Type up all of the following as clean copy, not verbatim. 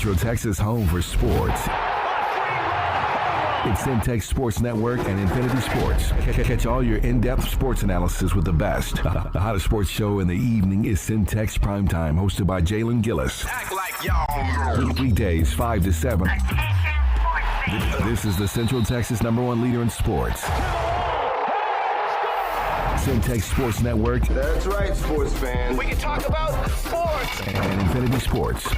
Central Texas home for sports. It's Centex Sports Network and Infinity Sports. Catch all your in-depth sports analysis with the best. The hottest sports show in the evening is Centex Primetime, hosted by Jalen, Gillis. Act like y'all. Weekdays 5 to 7. This is the Central Texas #1 leader in sports. Centex Sports Network. That's right, sports fans. We can talk about sports. And Infinity Sports.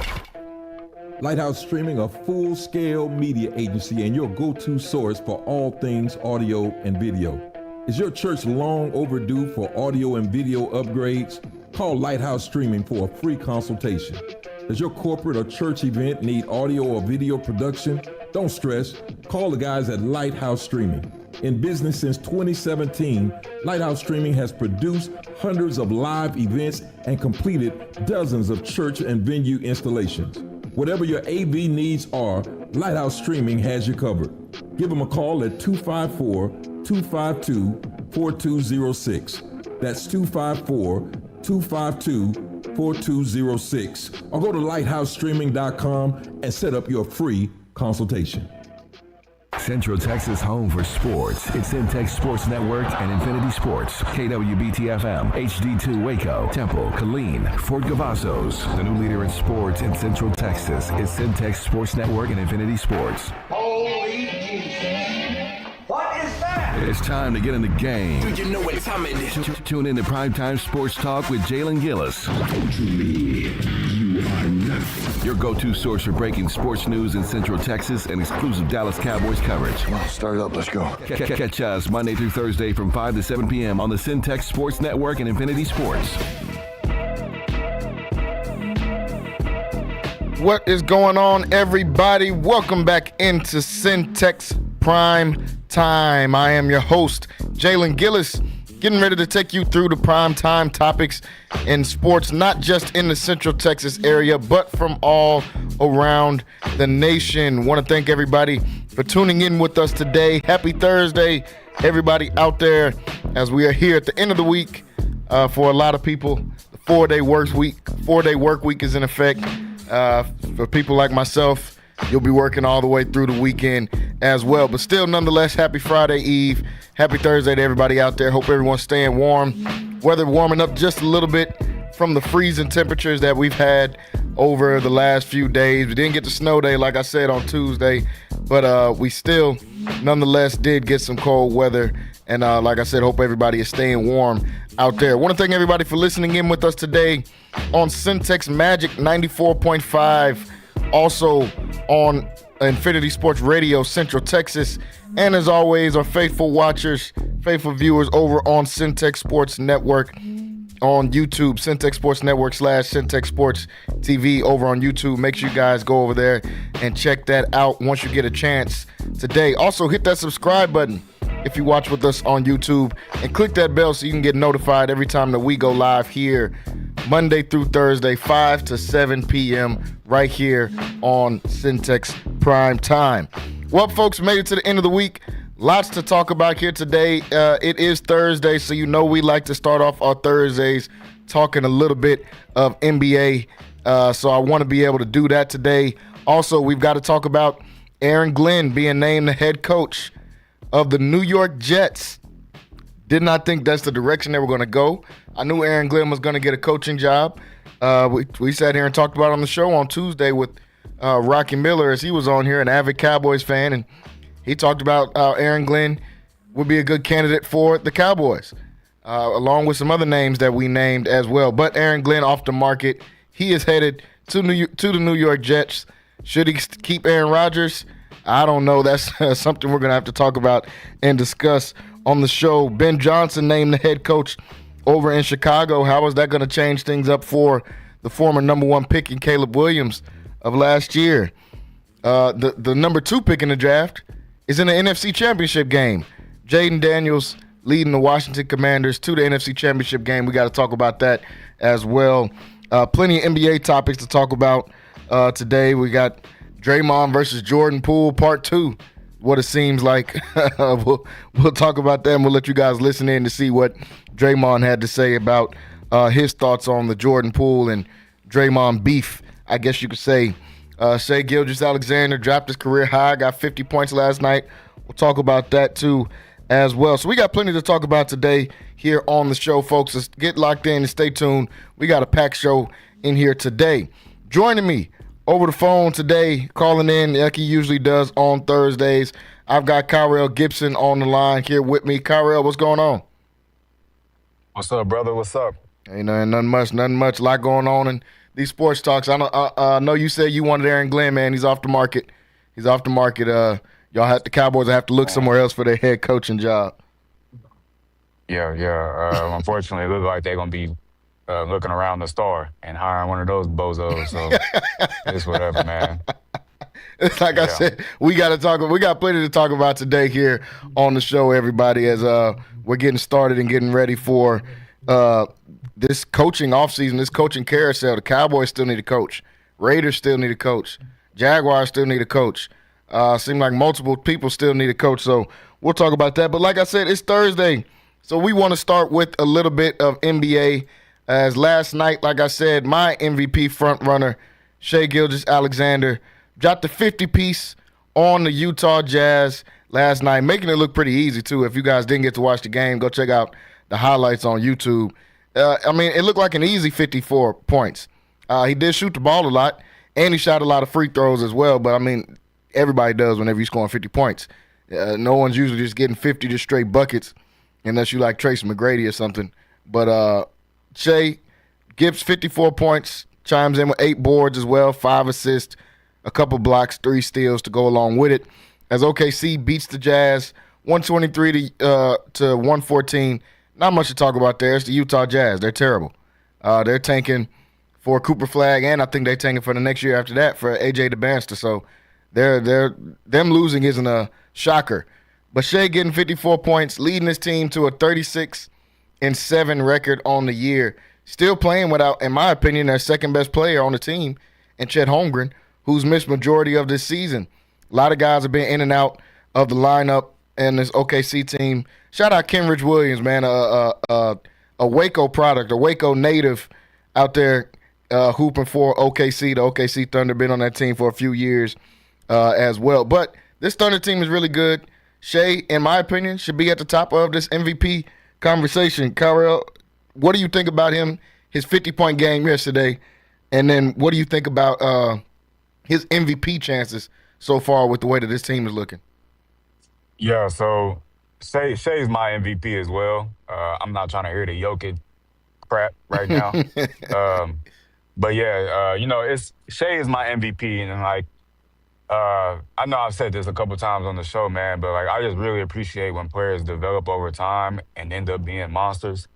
Lighthouse Streaming, a full-scale media agency and your go-to source for all things audio and video. Is your church long overdue for audio and video upgrades? Call Lighthouse Streaming for a free consultation. Does your corporate or church event need audio or video production? Don't stress. Call the guys at Lighthouse Streaming. In business since 2017, Lighthouse Streaming has produced hundreds of live events and completed dozens of church and venue installations. Whatever your AV needs are, Lighthouse Streaming has you covered. Give them a call at 254-252-4206. That's 254-252-4206. Or go to lighthousestreaming.com and set up your free consultation. Central Texas home for sports. It's Centex Sports Network and Infinity Sports. KWBT-FM, HD2 Waco, Temple, Killeen, Fort Cavazos. The new leader in sports in Central Texas is Centex Sports Network and Infinity Sports. Holy Jesus. What is that? It's time to get in the game. Do you know what time it is? Tune in to Primetime Sports Talk with Jalen Gillis. Truly, you are not. Your go-to source for breaking sports news in Central Texas and exclusive Dallas Cowboys coverage. Start it up, let's go. Catch us Monday through Thursday from 5 to 7 p.m. on the Centex Sports Network and Infinity Sports. What is going on, everybody? Welcome back into Centex Prime Time. I am your host, Jalen Gillis, getting ready to take you through the prime time topics in sports, not just in the Central Texas area, but from all around the nation. Want to thank everybody for tuning in with us today. Happy Thursday, everybody out there, as we are here at the end of the week. For a lot of people, the 4-day work week is in effect. For people like myself, you'll be working all the way through the weekend as well. But still, nonetheless, happy Friday Eve. Happy Thursday to everybody out there. Hope everyone's staying warm. Weather warming up just a little bit from the freezing temperatures that we've had over the last few days. We didn't get the snow day, like I said, on Tuesday. But we still, nonetheless, did get some cold weather. And like I said, hope everybody is staying warm out there. I want to thank everybody for listening in with us today on Centex Magic 94.5. Also on Infinity Sports Radio, Central Texas. And as always, our faithful watchers, faithful viewers over on Centex Sports Network on YouTube, Centex Sports Network / Centex Sports TV over on YouTube. Make sure you guys go over there and check that out once you get a chance today. Also, hit that subscribe button if you watch with us on YouTube, and click that bell so you can get notified every time that we go live here Monday through Thursday, 5 to 7 p.m. right here on Centex Prime Time. Well, folks, made it to the end of the week. Lots to talk about here today. It is Thursday, so you know we like to start off our Thursdays talking a little bit of NBA. So I want to be able to do that today. Also, we've got to talk about Aaron Glenn being named the head coach of the New York Jets. Did not think that's the direction they were going to go. I knew Aaron Glenn was going to get a coaching job. We sat here and talked about it on the show on Tuesday with Rocky Miller, as he was on here, an avid Cowboys fan, and he talked about how Aaron Glenn would be a good candidate for the Cowboys, along with some other names that we named as well. But Aaron Glenn off the market. He is headed to the New York Jets. Should he keep Aaron Rodgers? I don't know. That's something we're going to have to talk about and discuss on the show. Ben Johnson named the head coach over in Chicago. How is that going to change things up for the former #1 pick in Caleb Williams of last year? The #2 pick in the draft is in the NFC Championship game. Jaden Daniels leading the Washington Commanders to the NFC Championship game. We got to talk about that as well. Plenty of NBA topics to talk about today. We got Draymond versus Jordan Poole Part 2, what it seems like. We'll talk about that, and we'll let you guys listen in to see what Draymond had to say about his thoughts on the Jordan Poole and Draymond beef, I guess you could say, Shai Gilgeous-Alexander dropped his career high, got 50 points last night. We'll talk about that too as well. So we got plenty to talk about today here on the show, folks. Let's get locked in and stay tuned. We got a packed show in here today. Joining me over the phone today, calling in like he usually does on Thursdays, I've got Kyrell Gibson on the line here with me. Kyrell, what's going on? What's up, brother? What's up? Ain't nothing much. A lot going on in these sports talks. I know you said you wanted Aaron Glenn, man. He's off the market. The Cowboys have to look somewhere else for their head coaching job. Yeah. Unfortunately, it looks like they're gonna be looking around the store and hiring one of those bozos. So it's whatever, man. It's like I said, we got plenty to talk about today here on the show, everybody, as we're getting started and getting ready for this coaching offseason, this coaching carousel. The Cowboys still need a coach. Raiders still need a coach. Jaguars still need a coach. Seem like multiple people still need a coach, so we'll talk about that. But like I said, it's Thursday, so we want to start with a little bit of NBA. As last night, like I said, my MVP frontrunner, Shai Gilgeous-Alexander, dropped the 50-piece on the Utah Jazz last night, making it look pretty easy, too. If you guys didn't get to watch the game, go check out the highlights on YouTube. It looked like an easy 54 points. He did shoot the ball a lot, and he shot a lot of free throws as well. But, everybody does whenever you're scoring 50 points. No one's usually just getting 50 just straight buckets unless you like Tracy McGrady or something. But Shai Gibbs, 54 points, chimes in with 8 boards as well, 5 assists, a couple blocks, 3 steals to go along with it. As OKC beats the Jazz 123 to 114. Not much to talk about there. It's the Utah Jazz. They're terrible. They're tanking for Cooper Flag, and I think they're tanking for the next year after that for AJ DeBanster. So them losing isn't a shocker. But Shai getting 54 points, leading his team to a 36-7 record on the year. Still playing without, in my opinion, their second best player on the team, and Chet Holmgren, who's missed majority of this season. A lot of guys have been in and out of the lineup and this OKC team. Shout out Kenrich Williams, man, a Waco product, a Waco native out there hooping for OKC. The OKC Thunder been on that team for a few years as well. But this Thunder team is really good. Shai, in my opinion, should be at the top of this MVP conversation. Kyrell, what do you think about him, his 50-point game yesterday? And then what do you think about his MVP chances so far with the way that this team is looking? Yeah, so Shai's my MVP as well. I'm not trying to hear the Jokic crap right now. But Shai is my MVP, and I know I've said this a couple times on the show, man, but I just really appreciate when players develop over time and end up being monsters.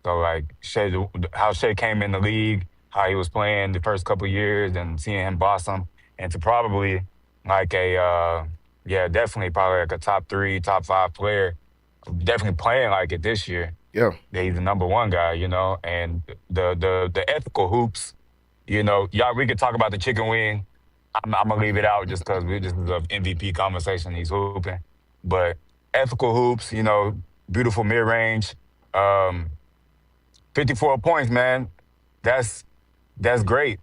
So Shai, how Shai came in the league, how he was playing the first couple years, and seeing him blossom, and to probably definitely probably a top 3, top 5 player, definitely playing like it this year. Yeah, he's the number 1 guy, and the ethical hoops, y'all, we could talk about the chicken wing. I'm gonna leave it out just because this is an MVP conversation. He's hooping, but ethical hoops, beautiful mid range, 54 points, man. That's great.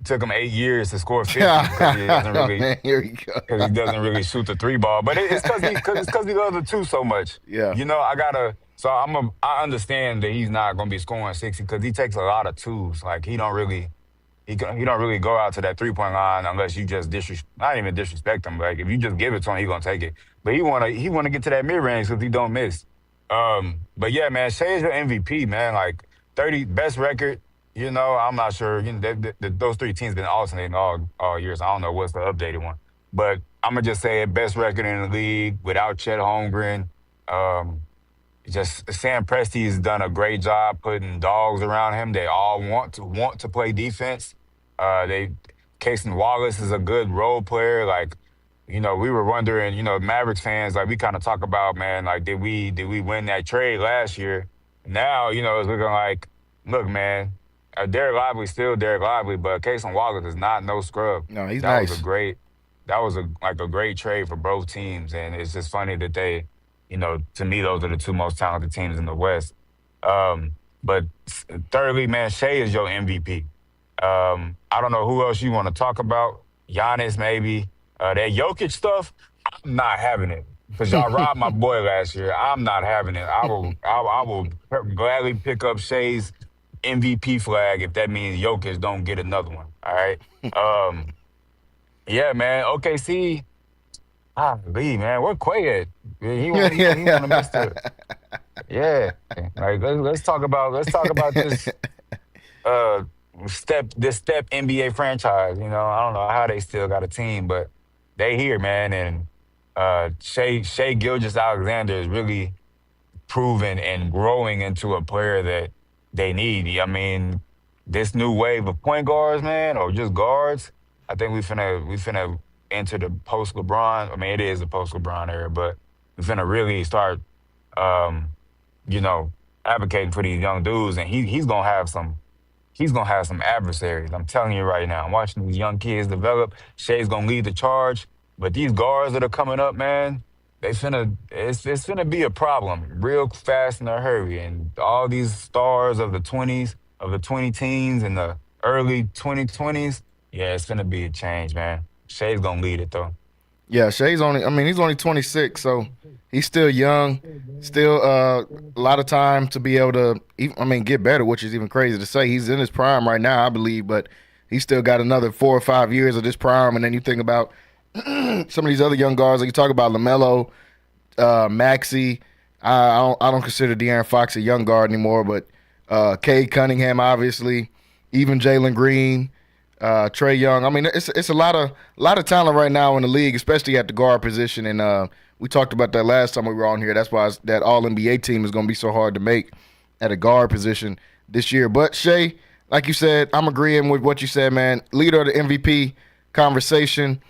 Took him 8 years to score 50 because he doesn't really. Here we go. Because he doesn't really shoot the 3 ball, but it's because he loves the 2 so much. Yeah. I understand that he's not gonna be scoring 60 because he takes a lot of 2s. He don't really go out to that 3-point line unless you just not even disrespect him. If you just give it to him, he gonna take it. But he wanna get to that mid range because he don't miss. But yeah, man, Shai is your MVP, man. 30 best record. I'm not sure. Those 3 teams been alternating all year, so I don't know what's the updated one. But I'm gonna just say best record in the league without Chet Holmgren. Just Sam Presti has done a great job putting dogs around him. They all want to play defense. Casey Wallace is a good role player. We were wondering, Mavericks fans, we kind of talk about, man, did we win that trade last year? Now, it's looking like, look, man, Derek Lively's still Derek Lively, but Casey Wallace is not no scrub. No, he's nice. That was a great trade for both teams, and it's just funny that they, to me, those are the 2 most talented teams in the West. But thirdly, man, Shai is your MVP. I don't know who else you want to talk about. Giannis, maybe. That Jokic stuff, I'm not having it. Because y'all robbed my boy last year. I'm not having it. I will gladly pick up Shai's MVP flag if that means Jokic don't get another one. All right. Yeah, man. OKC. Man. Where Quay at? He want to miss the. Yeah. Like let's talk about this step NBA franchise. You know, I don't know how they still got a team, but they here, man. And Shai Gilgeous-Alexander is really proven and growing into a player that they need. I mean, this new wave of point guards, man, or just guards, I think we finna enter the post LeBron. I mean, it is the post LeBron era, but we finna really start, advocating for these young dudes, and he's gonna have some adversaries. I'm telling you right now. I'm watching these young kids develop. Shai's gonna lead the charge, but these guards that are coming up, man, it's finna be a problem real fast in a hurry. And all these stars of the 20s, of the 20 teens and the early 2020s, yeah, it's finna be a change, man. Shai's gonna lead it though. Yeah, Shai's he's only 26, so he's still young. Still a lot of time to be able to, get better, which is even crazy to say. He's in his prime right now, I believe, but he's still got another 4 or 5 years of this prime. And then you think about some of these other young guards, like you talk about LaMelo, Maxey. I don't consider De'Aaron Fox a young guard anymore, but Cade Cunningham, obviously, even Jalen Green, Trae Young. I mean, it's a lot of talent right now in the league, especially at the guard position. And we talked about that last time we were on here. That's why that All-NBA team is going to be so hard to make at a guard position this year. But Shai, like you said, I'm agreeing with what you said, man. Leader of the MVP conversation.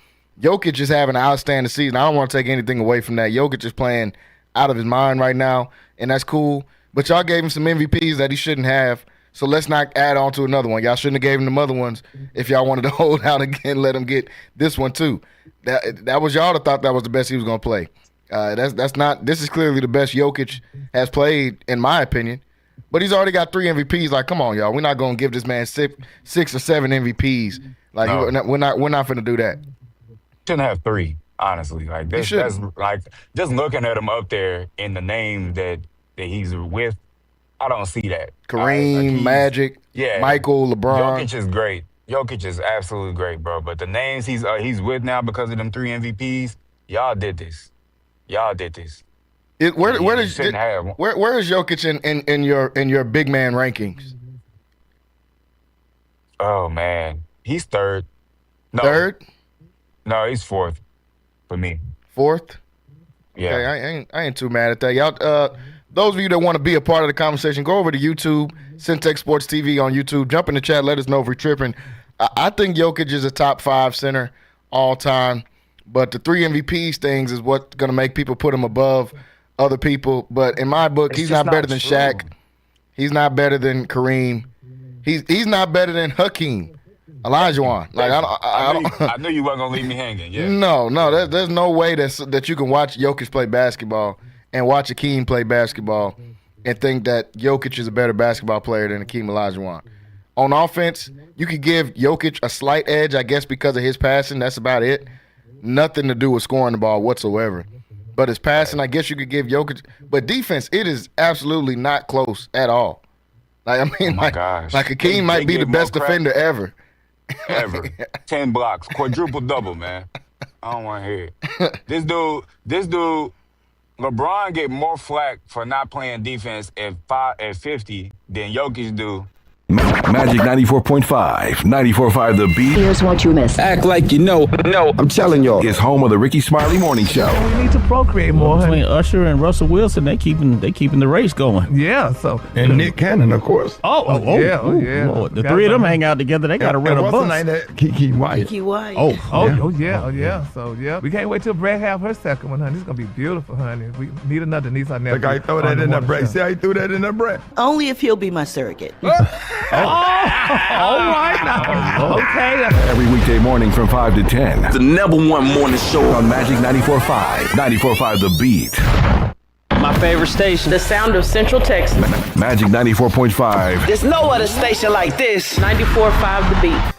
Jokic is having an outstanding season. I don't want to take anything away from that. Jokic is playing out of his mind right now, and that's cool. But y'all gave him some MVPs that he shouldn't have, so let's not add on to another one. Y'all shouldn't have gave him the other ones if y'all wanted to hold out again, let him get this one too. That was y'all that thought that was the best he was going to play. That's not. This is clearly the best Jokic has played, in my opinion. But he's already got 3 MVPs. Like, come on, y'all. We're not going to give this man six or 7 MVPs. Like, no. We're not going to do that. Shouldn't have 3, honestly. Like that's like just looking at him up there in the name that he's with. I don't see that. Kareem, Magic, Michael, LeBron. Jokic is great. Jokic is absolutely great, bro. But the names he's with now because of them 3 MVPs, y'all did this. Where is Jokic in your big man rankings? Oh man, he's 3rd. No. 3rd? No, he's 4th for me. 4th? Yeah. Okay, I ain't too mad at that. Y'all, those of you that want to be a part of the conversation, go over to YouTube, Centex Sports TV on YouTube. Jump in the chat. Let us know if we're tripping. I think Jokic is a top 5 center all time, but the 3 MVPs things is what's going to make people put him above other people. But in my book, he's not better than Shaq. He's not better than Kareem. He's not better than Hakeem Olajuwon. Like I knew you weren't gonna leave me hanging. Yeah. No. There's no way that you can watch Jokic play basketball and watch Hakeem play basketball and think that Jokic is a better basketball player than Hakeem Olajuwon. On offense, you could give Jokic a slight edge, I guess, because of his passing. That's about it. Nothing to do with scoring the ball whatsoever. But his passing, I guess you could give Jokic. But defense, it is absolutely not close at all. Like gosh. Like Hakeem might be the best defender ever. Ever. 10 blocks, quadruple double, man. I don't want to hear it. This dude, LeBron get more flack for not playing defense at 50 than Jokic do. Magic 94.5, 94.5 The Beat. Here's what you missed. Act like you know. No, I'm telling y'all. Is home of the Ricky Smiley Morning Show. We need to procreate more. Between Usher and Russell Wilson, they keeping the race going. Yeah, so And Nick Cannon, of course. Yeah. Lord. The 3 of them hang out together. They got to rent a bus. Ain't that Kiki White? Kiki White. Oh yeah. So we can't wait till Brad have her second one, honey. It's gonna be beautiful, honey. We need another niece on there. Look, I throw that in the break. See how he threw that in the break? Only if he'll be my surrogate. All right now. Okay. Every weekday morning from 5 to 10. The #1 morning show On Magic 94.5, 94.5 The Beat. My favorite station. The sound of Central Texas. Magic 94.5. There's no other station like this. 94.5 The Beat.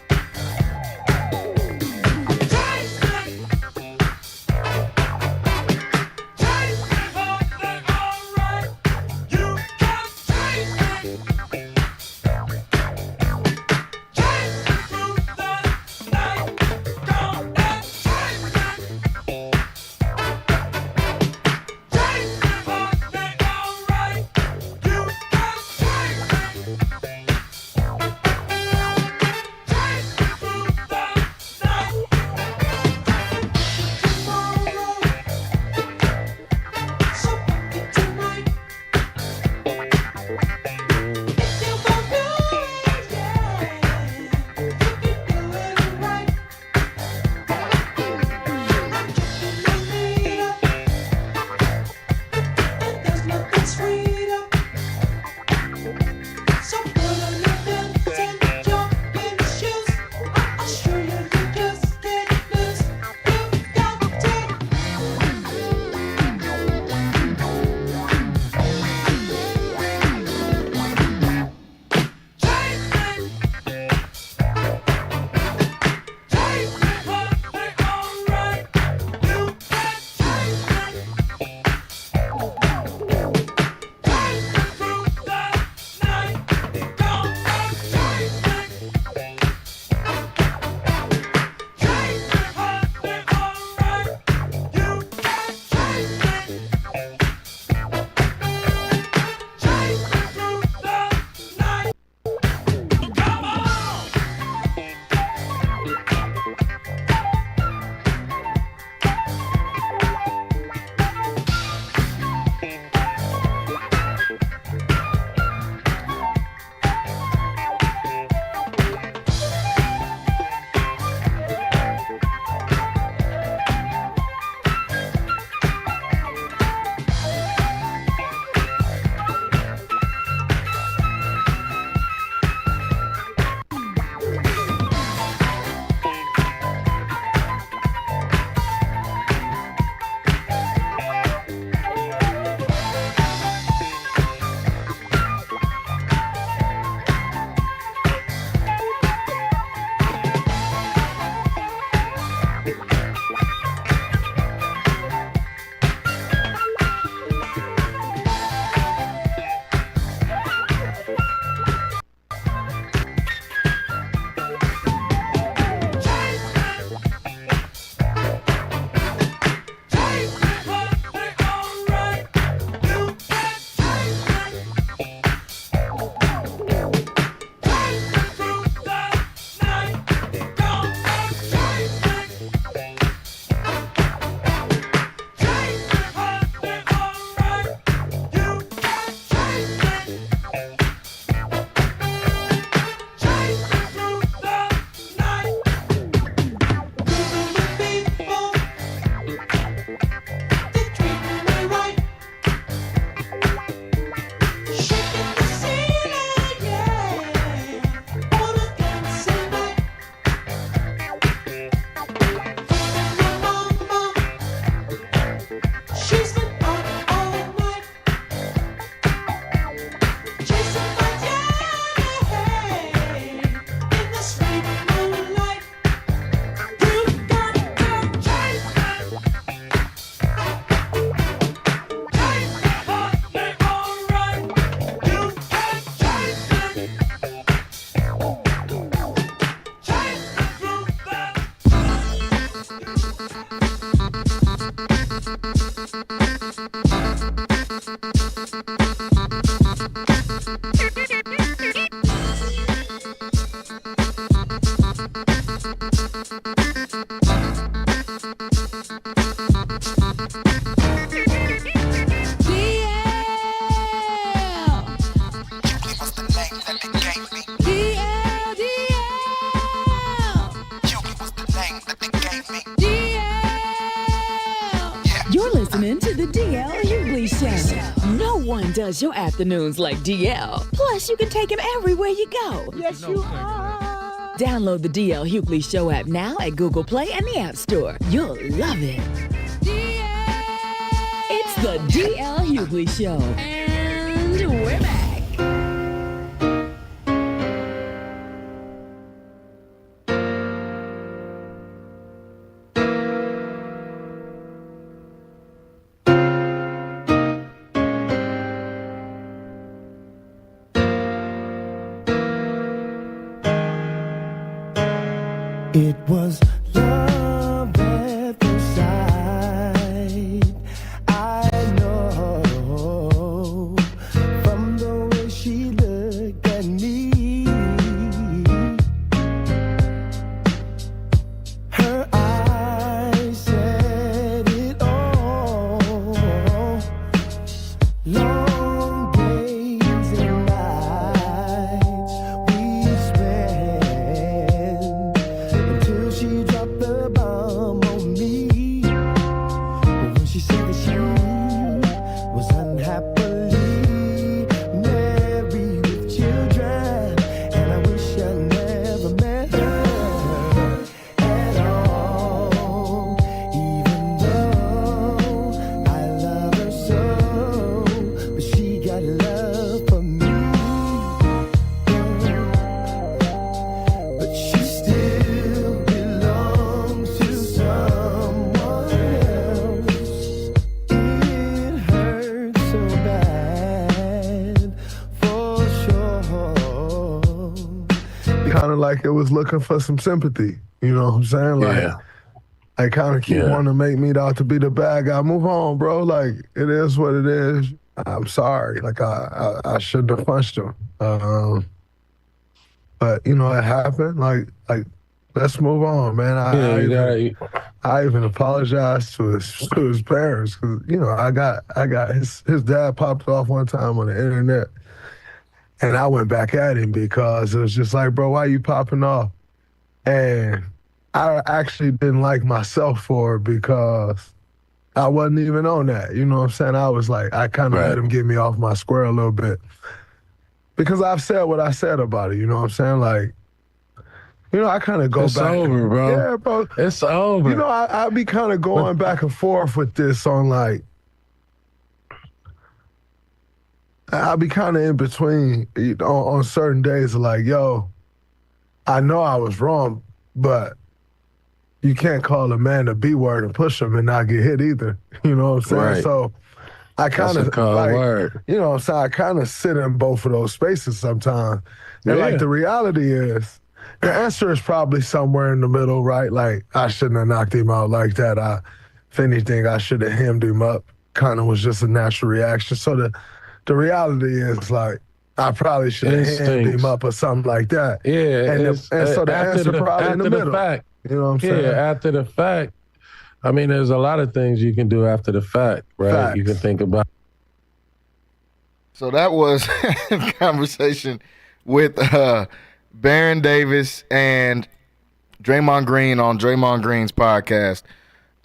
listening to the DL Hughley Show. No one does your afternoons like DL. Plus, you can take him everywhere you go. Yes, you are. Download the DL Hughley Show app now at Google Play and the App Store. You'll love it. It's the DL Hughley Show. And we're back. It was love at first sight. I know from the way she looked at me. Her eyes said it all. Long days and nights we spent until she dropped the bomb on me. When she said that she was unhappily married with children, and I wish I never met her at all. Even though I love her so, but she got love for me. But she still belongs to someone else. It hurts so bad, for sure. Kind of like it was looking for some sympathy. You know what I'm saying? Like, I kind of keep wanting to make me out to be the bad guy. Move on, bro. Like, it is what it is. I'm sorry. Like, I shouldn't have punched him. But, you know, it happened. Like, let's move on, man. I even apologized to his parents because, you know, I got his dad popped off one time on the internet, and I went back at him because it was just like, bro, why you popping off? And I actually didn't like myself for it because I wasn't even on that. You know what I'm saying? I was like, I kind of let him get me off my square a little bit because I've said what I said about it. You know what I'm saying? Like, you know, I kind of go It's back. over, bro. Yeah, bro. It's over. You know, I be kind of going back and forth with this on like, I'll be kind of in between on certain days like, yo, I know I was wrong, but you can't call a man a B word and push him and not get hit either. You know what I'm saying? Right. So I kind That's of a cold like, word. you know what I'm saying? I kind of sit in both of those spaces sometimes. And Yeah. like the reality is, the answer is probably somewhere in the middle, right? Like, I shouldn't have knocked him out like that. If anything, I should have hemmed him up. Kind of was just a natural reaction. So the reality is, like, I probably should have hemmed him up or something like that. Yeah. And so the answer probably in the middle. Fact. You know what I'm saying? Yeah, after the fact. I mean, there's a lot of things you can do after the fact, right? Facts. You can think about. So that was a conversation with Baron Davis and Draymond Green on Draymond Green's podcast.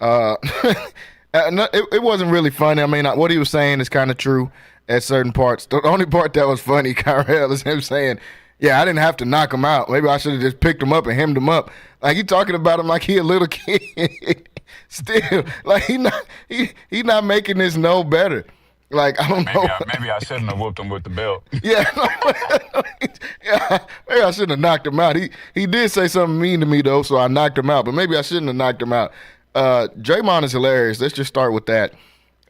It wasn't really funny. I mean, what he was saying is kind of true at certain parts. The only part that was funny, Kyrell, is him saying, yeah, I didn't have to knock him out. Maybe I should have just picked him up and hemmed him up. Like, he talking about him like he a little kid. Still, like, he not making this no better. Like, I don't know. Maybe I shouldn't have whooped him with the belt. Yeah, maybe I shouldn't have knocked him out. He did say something mean to me, though, so I knocked him out. But maybe I shouldn't have knocked him out. Draymond is hilarious. Let's just start with that.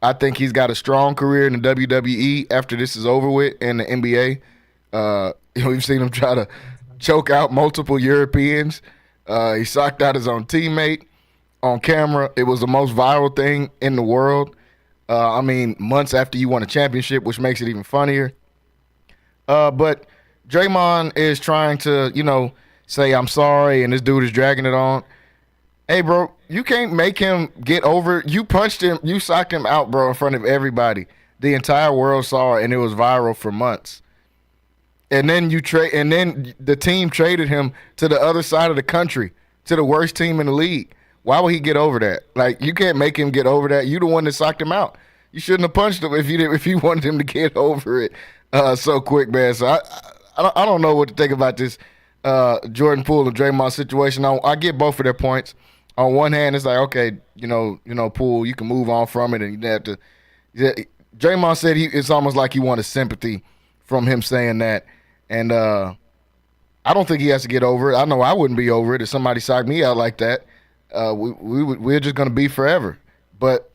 I think he's got a strong career in the WWE after this is over with in the NBA. We've seen him try to choke out multiple Europeans. He socked out his own teammate on camera. It was the most viral thing in the world. I mean, months after you won a championship, which makes it even funnier. But Draymond is trying to, say, I'm sorry, and this dude is dragging it on. Hey, bro, you can't make him get over it. You punched him. You socked him out, bro, in front of everybody. The entire world saw it, and it was viral for months. And then the team traded him to the other side of the country, to the worst team in the league. Why would he get over that? Like, you can't make him get over that. You the one that socked him out. You shouldn't have punched him if you wanted him to get over it so quick, man. So I don't know what to think about this Jordan Poole and Draymond situation. I get both of their points. On one hand, it's like, okay, Poole, you can move on from it, and you didn't have to, Yeah, Draymond said it's almost like he wanted sympathy from him saying that, and I don't think he has to get over it. I know I wouldn't be over it if somebody socked me out like that. We're just gonna be forever. But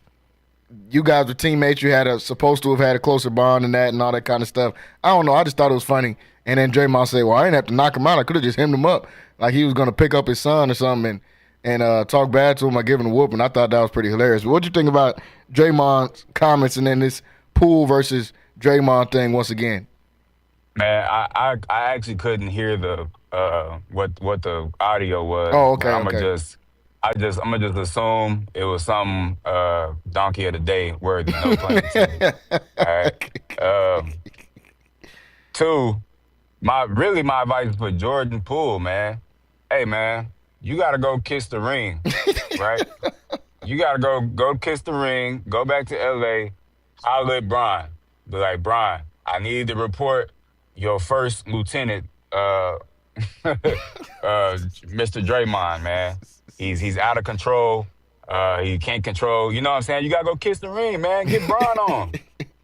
you guys were teammates. You had supposed to have had a closer bond than that and all that kind of stuff. I don't know. I just thought it was funny. And then Draymond said, "Well, I didn't have to knock him out. I could have just hemmed him up, like he was gonna pick up his son or something and talk bad to him or give him a whooping." I thought that was pretty hilarious. What'd you think about Draymond's comments and then this Poole versus Draymond thing once again? Man, I actually couldn't hear the what the audio was. Oh, okay. I'm gonna just assume it was some donkey of the day worthy. No pun intended. All right. Two, my advice for Jordan Poole, man. Hey, man, you gotta go kiss the ring, right? You gotta go kiss the ring. Go back to LA. Holler at Brian. Be like, Brian, I need to report your first lieutenant, Mr. Draymond, man. He's out of control. He can't control. You know what I'm saying? You gotta go kiss the ring, man. Get Brian on.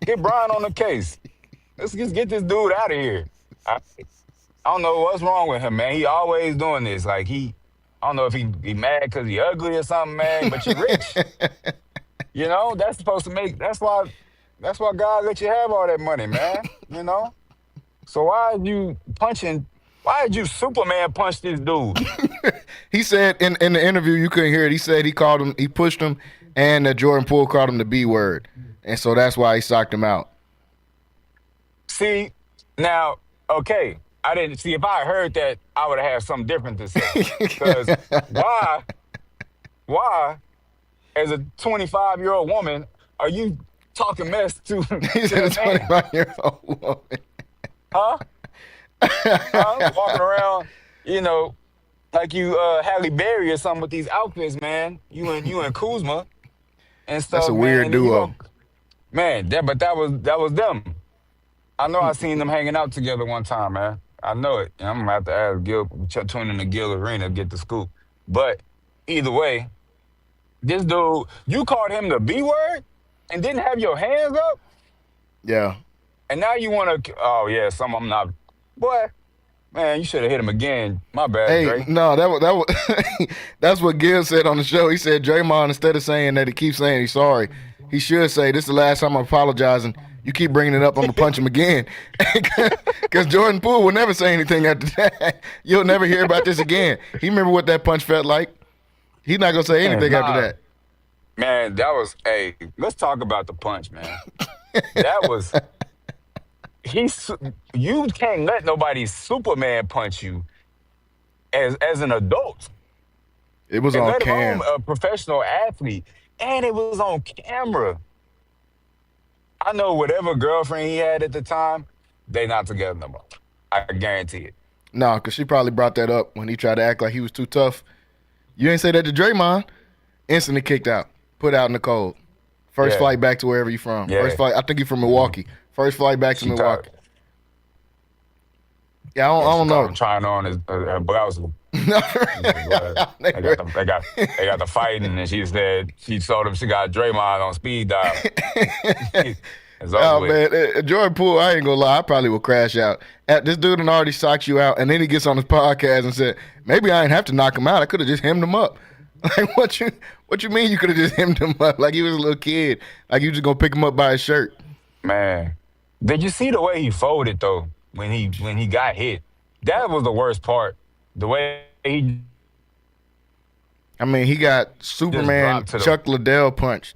Get Brian on the case. Let's just get this dude out of here. I don't know what's wrong with him, man. He always doing this. Like I don't know if he mad because he ugly or something, man. But you're rich. You know that's supposed to make. That's why God let you have all that money, man. You know. So why did you Superman punch this dude? He said in the interview, you couldn't hear it. He said he pushed him, and Jordan Poole called him the B word, and so that's why he socked him out. See, now, okay, I didn't see. If I heard that, I would have had something different to say. Because why, as a 25-year-old woman, are you talking mess to? He's a 25-year-old woman. Huh? Walking around, you know, like you Halle Berry or something with these outfits, man. You and Kuzma and stuff. That's a weird duo. But that was them. I know I seen them hanging out together one time, man. I know it. I'm gonna have to ask Gil, tune in the Gil Arena to get the scoop. But either way, this dude, you called him the B word and didn't have your hands up? Yeah. And now you want to, oh yeah, some of them not. Boy, man, you should have hit him again. My bad, Hey, Dre. no, that was that's what Gil said on the show. He said Draymond, instead of saying that he keeps saying he's sorry, he should say, "This is the last time I'm apologizing. You keep bringing it up, I'm going to punch him again." Because Jordan Poole will never say anything after that. You'll never hear about this again. He remember what that punch felt like. He's not going to say anything after that. Man, that was, let's talk about the punch, man. That was, you can't let nobody Superman punch you as an adult. It was on cam. A professional athlete. And it was on camera. I know whatever girlfriend he had at the time, they not together no more. I guarantee it. No, because she probably brought that up when he tried to act like he was too tough. You ain't say that to Draymond. Instantly kicked out. Put out in the cold. First flight back to wherever you from. Yeah. First flight. I think you're from Milwaukee. First flight back to Milwaukee. Yeah, I don't know. Trying on his blouse. They got the fighting, and she said she told him she got Draymond on speed dial. Man, Jordan Poole, I ain't gonna lie, I probably will crash out. This dude done already socked you out, and then he gets on his podcast and said, "Maybe I didn't have to knock him out. I could have just hemmed him up." Like, what you mean you could have just hemmed him up? Like he was a little kid. Like you just gonna pick him up by his shirt. Man, did you see the way he folded though when he got hit? That was the worst part. The way he. I mean, he got Superman Chuck Liddell punched.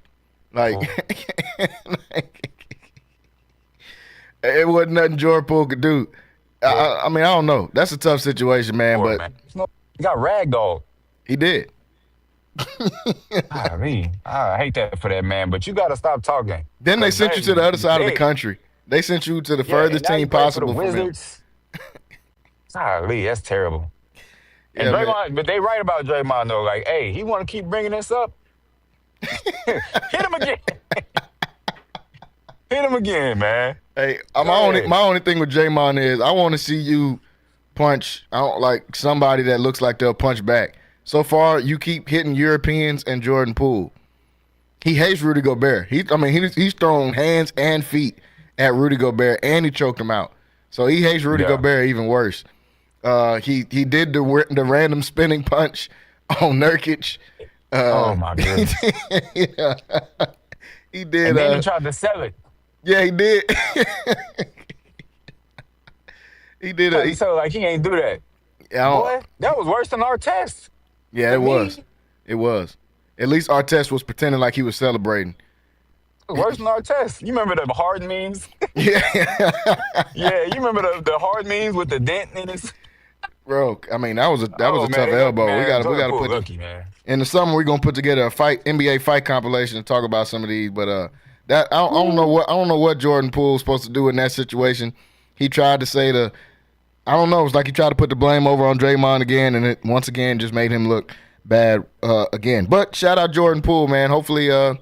Like, it wasn't nothing Jordan Poole could do. I mean, I don't know. That's a tough situation, man. He got ragdolled. He did. I hate that for that man, but you got to stop talking. Then they sent you to the other side of the country. They sent you to the furthest team possible for the Wizards. That's terrible. And Yeah, Draymond, but they right about Draymond though. Like, hey, he want to keep bringing this up. Hit him again. Hit him again, man. Hey, my only thing with Draymond is I want to see you punch. I don't like somebody that looks like they'll punch back. So far, you keep hitting Europeans and Jordan Poole. He hates Rudy Gobert. He's thrown hands and feet at Rudy Gobert, and he choked him out. So he hates Rudy Gobert even worse. He did the random spinning punch on Nurkic. Oh my goodness. He did. And then he tried to sell it. Yeah, he did. He did. So like he ain't do that. Boy, that was worse than our test. Yeah, it was. It was. At least Artest was pretending like he was celebrating. It was worse than our test. You remember the hard memes? Yeah. Yeah, you remember the hard memes with the dent in his. Bro, I mean that was a tough elbow. Man, we gotta put lucky, man. In the summer we're gonna put together a NBA fight compilation and talk about some of these. But that I don't know what Jordan Poole's supposed to do in that situation. He tried to say I don't know. It's like he tried to put the blame over on Draymond again, and it once again just made him look bad again. But shout out Jordan Poole, man. Hopefully, the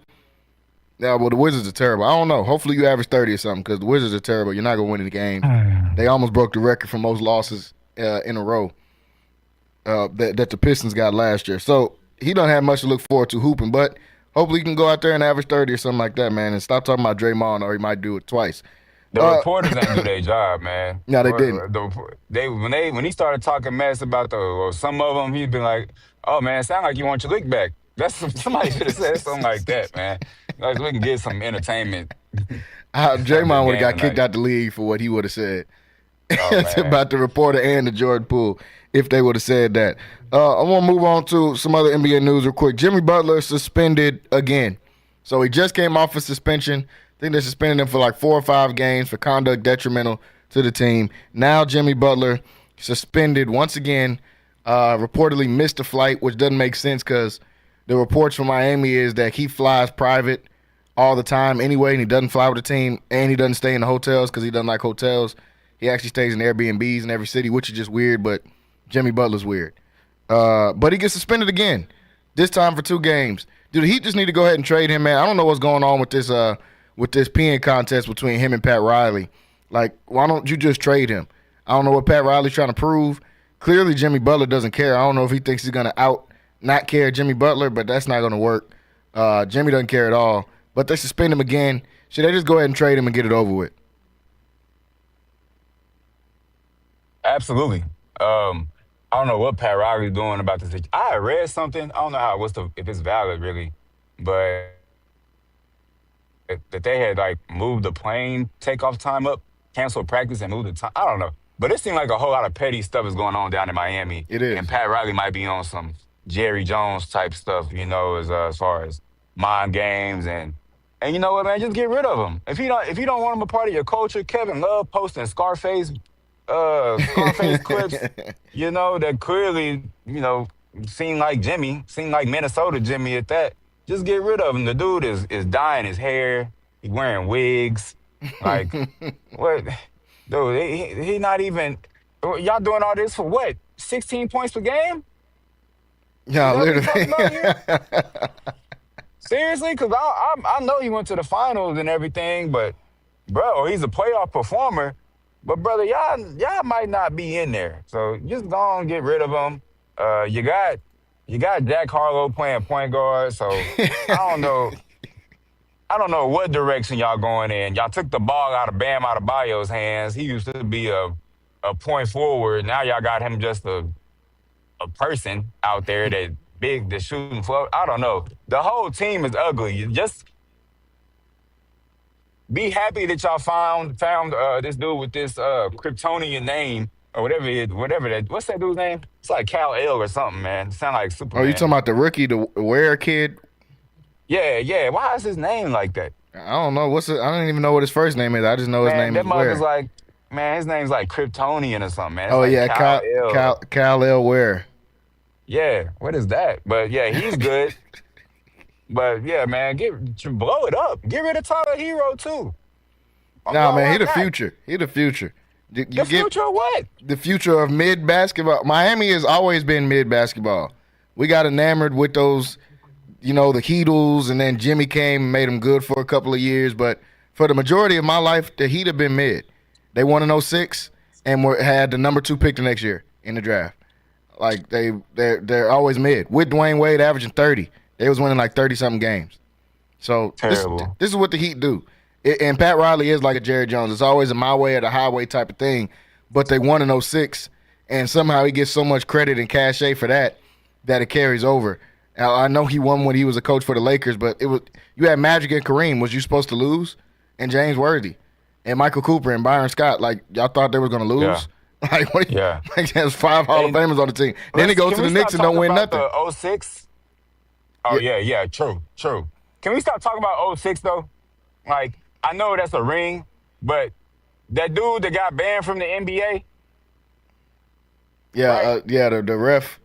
Wizards are terrible. I don't know. Hopefully you average 30 or something because the Wizards are terrible. You're not going to win the game. They almost broke the record for most losses in a row that the Pistons got last year. So he don't have much to look forward to hooping, but hopefully he can go out there and average 30 or something like that, man, and stop talking about Draymond or he might do it twice. The reporters didn't do their job, man. No, they didn't. When he started talking mess about some of them, he'd been like, "Oh man, sound like you want your lick back." Somebody should have said something like that, man. Like we can get some entertainment. Draymond would have got kicked out the league for what he would have said about the reporter and the Jordan Poole if they would have said that. I want to move on to some other NBA news real quick. Jimmy Butler suspended again. So he just came off a suspension. I think they suspended him for like 4 or 5 games for conduct detrimental to the team. Now Jimmy Butler suspended once again, reportedly missed a flight, which doesn't make sense because the reports from Miami is that he flies private all the time anyway, and he doesn't fly with the team, and he doesn't stay in the hotels because he doesn't like hotels. He actually stays in Airbnbs in every city, which is just weird, but Jimmy Butler's weird. But he gets suspended again, this time for 2 games. Dude, he just need to go ahead and trade him, man. I don't know what's going on with this peeing contest between him and Pat Riley. Like, why don't you just trade him? I don't know what Pat Riley's trying to prove. Clearly, Jimmy Butler doesn't care. I don't know if he thinks he's going to not care Jimmy Butler, but that's not going to work. Jimmy doesn't care at all. But they suspend him again. Should they just go ahead and trade him and get it over with? Absolutely. I don't know what Pat Riley's doing about this. I read something. I don't know if it's valid really, but that they had like moved the plane takeoff time up, canceled practice and moved the time. I don't know. But it seemed like a whole lot of petty stuff is going on down in Miami. It is. And Pat Riley might be on some Jerry Jones type stuff, as far as mind games and you know what, man, just get rid of him. If you don't want him a part of your culture, Kevin Love posting Scarface clips, that clearly, seem like Minnesota Jimmy at that. Just get rid of him. The dude is dyeing his hair. He wearing wigs. Like, what? Dude, he not even... Y'all doing all this for what? 16 points per game? Yeah, literally. Seriously? Because I know he went to the finals and everything, but, bro, he's a playoff performer. But, brother, y'all might not be in there. So just go on and get rid of him. You got Jack Harlow playing point guard, so I don't know. I don't know what direction y'all going in. Y'all took the ball out of Bam Adebayo's hands. He used to be a point forward. Now y'all got him just a person out there that big, that's shooting float. I don't know. The whole team is ugly. You just be happy that y'all found this dude with this Kryptonian name. Or whatever that. What's that dude's name? It's like Kal-El or something, man. It sound like Superman. Oh, you talking about the rookie, the Ware kid? Yeah. Why is his name like that? I don't know. I don't even know what his first name is. I just know his name is Ware. His name's like Kryptonian or something, man. It's Kal-El Ware. Yeah, what is that? But yeah, he's good. But yeah, man, blow it up. Get rid of Tyler Hero too. Nah, man, he the future. He the future. The future of what? The future of mid basketball. Miami has always been mid basketball. We got enamored with those, the Heatles, and then Jimmy came and made them good for a couple of years. But for the majority of my life, the Heat have been mid. They won in 06 and had the number 2 pick the next year in the draft. Like they're always mid. With Dwayne Wade averaging 30, they was winning like 30-something games. So Terrible. this is what the Heat do. And Pat Riley is like a Jerry Jones. It's always a my way or the highway type of thing. But they won in 06, and somehow he gets so much credit and cachet for that it carries over. Now, I know he won when he was a coach for the Lakers, but you had Magic and Kareem. Was you supposed to lose? And James Worthy and Michael Cooper and Byron Scott. Like, y'all thought they were going to lose? Yeah. Like, what? Yeah. Like, there's 5 Hall of Famers on the team. Then he goes to the Knicks and don't win nothing. The 06? Oh, yeah, true. Can we stop talking about 06, though? Like, I know that's a ring, but that dude that got banned from the NBA? Yeah, right? The ref.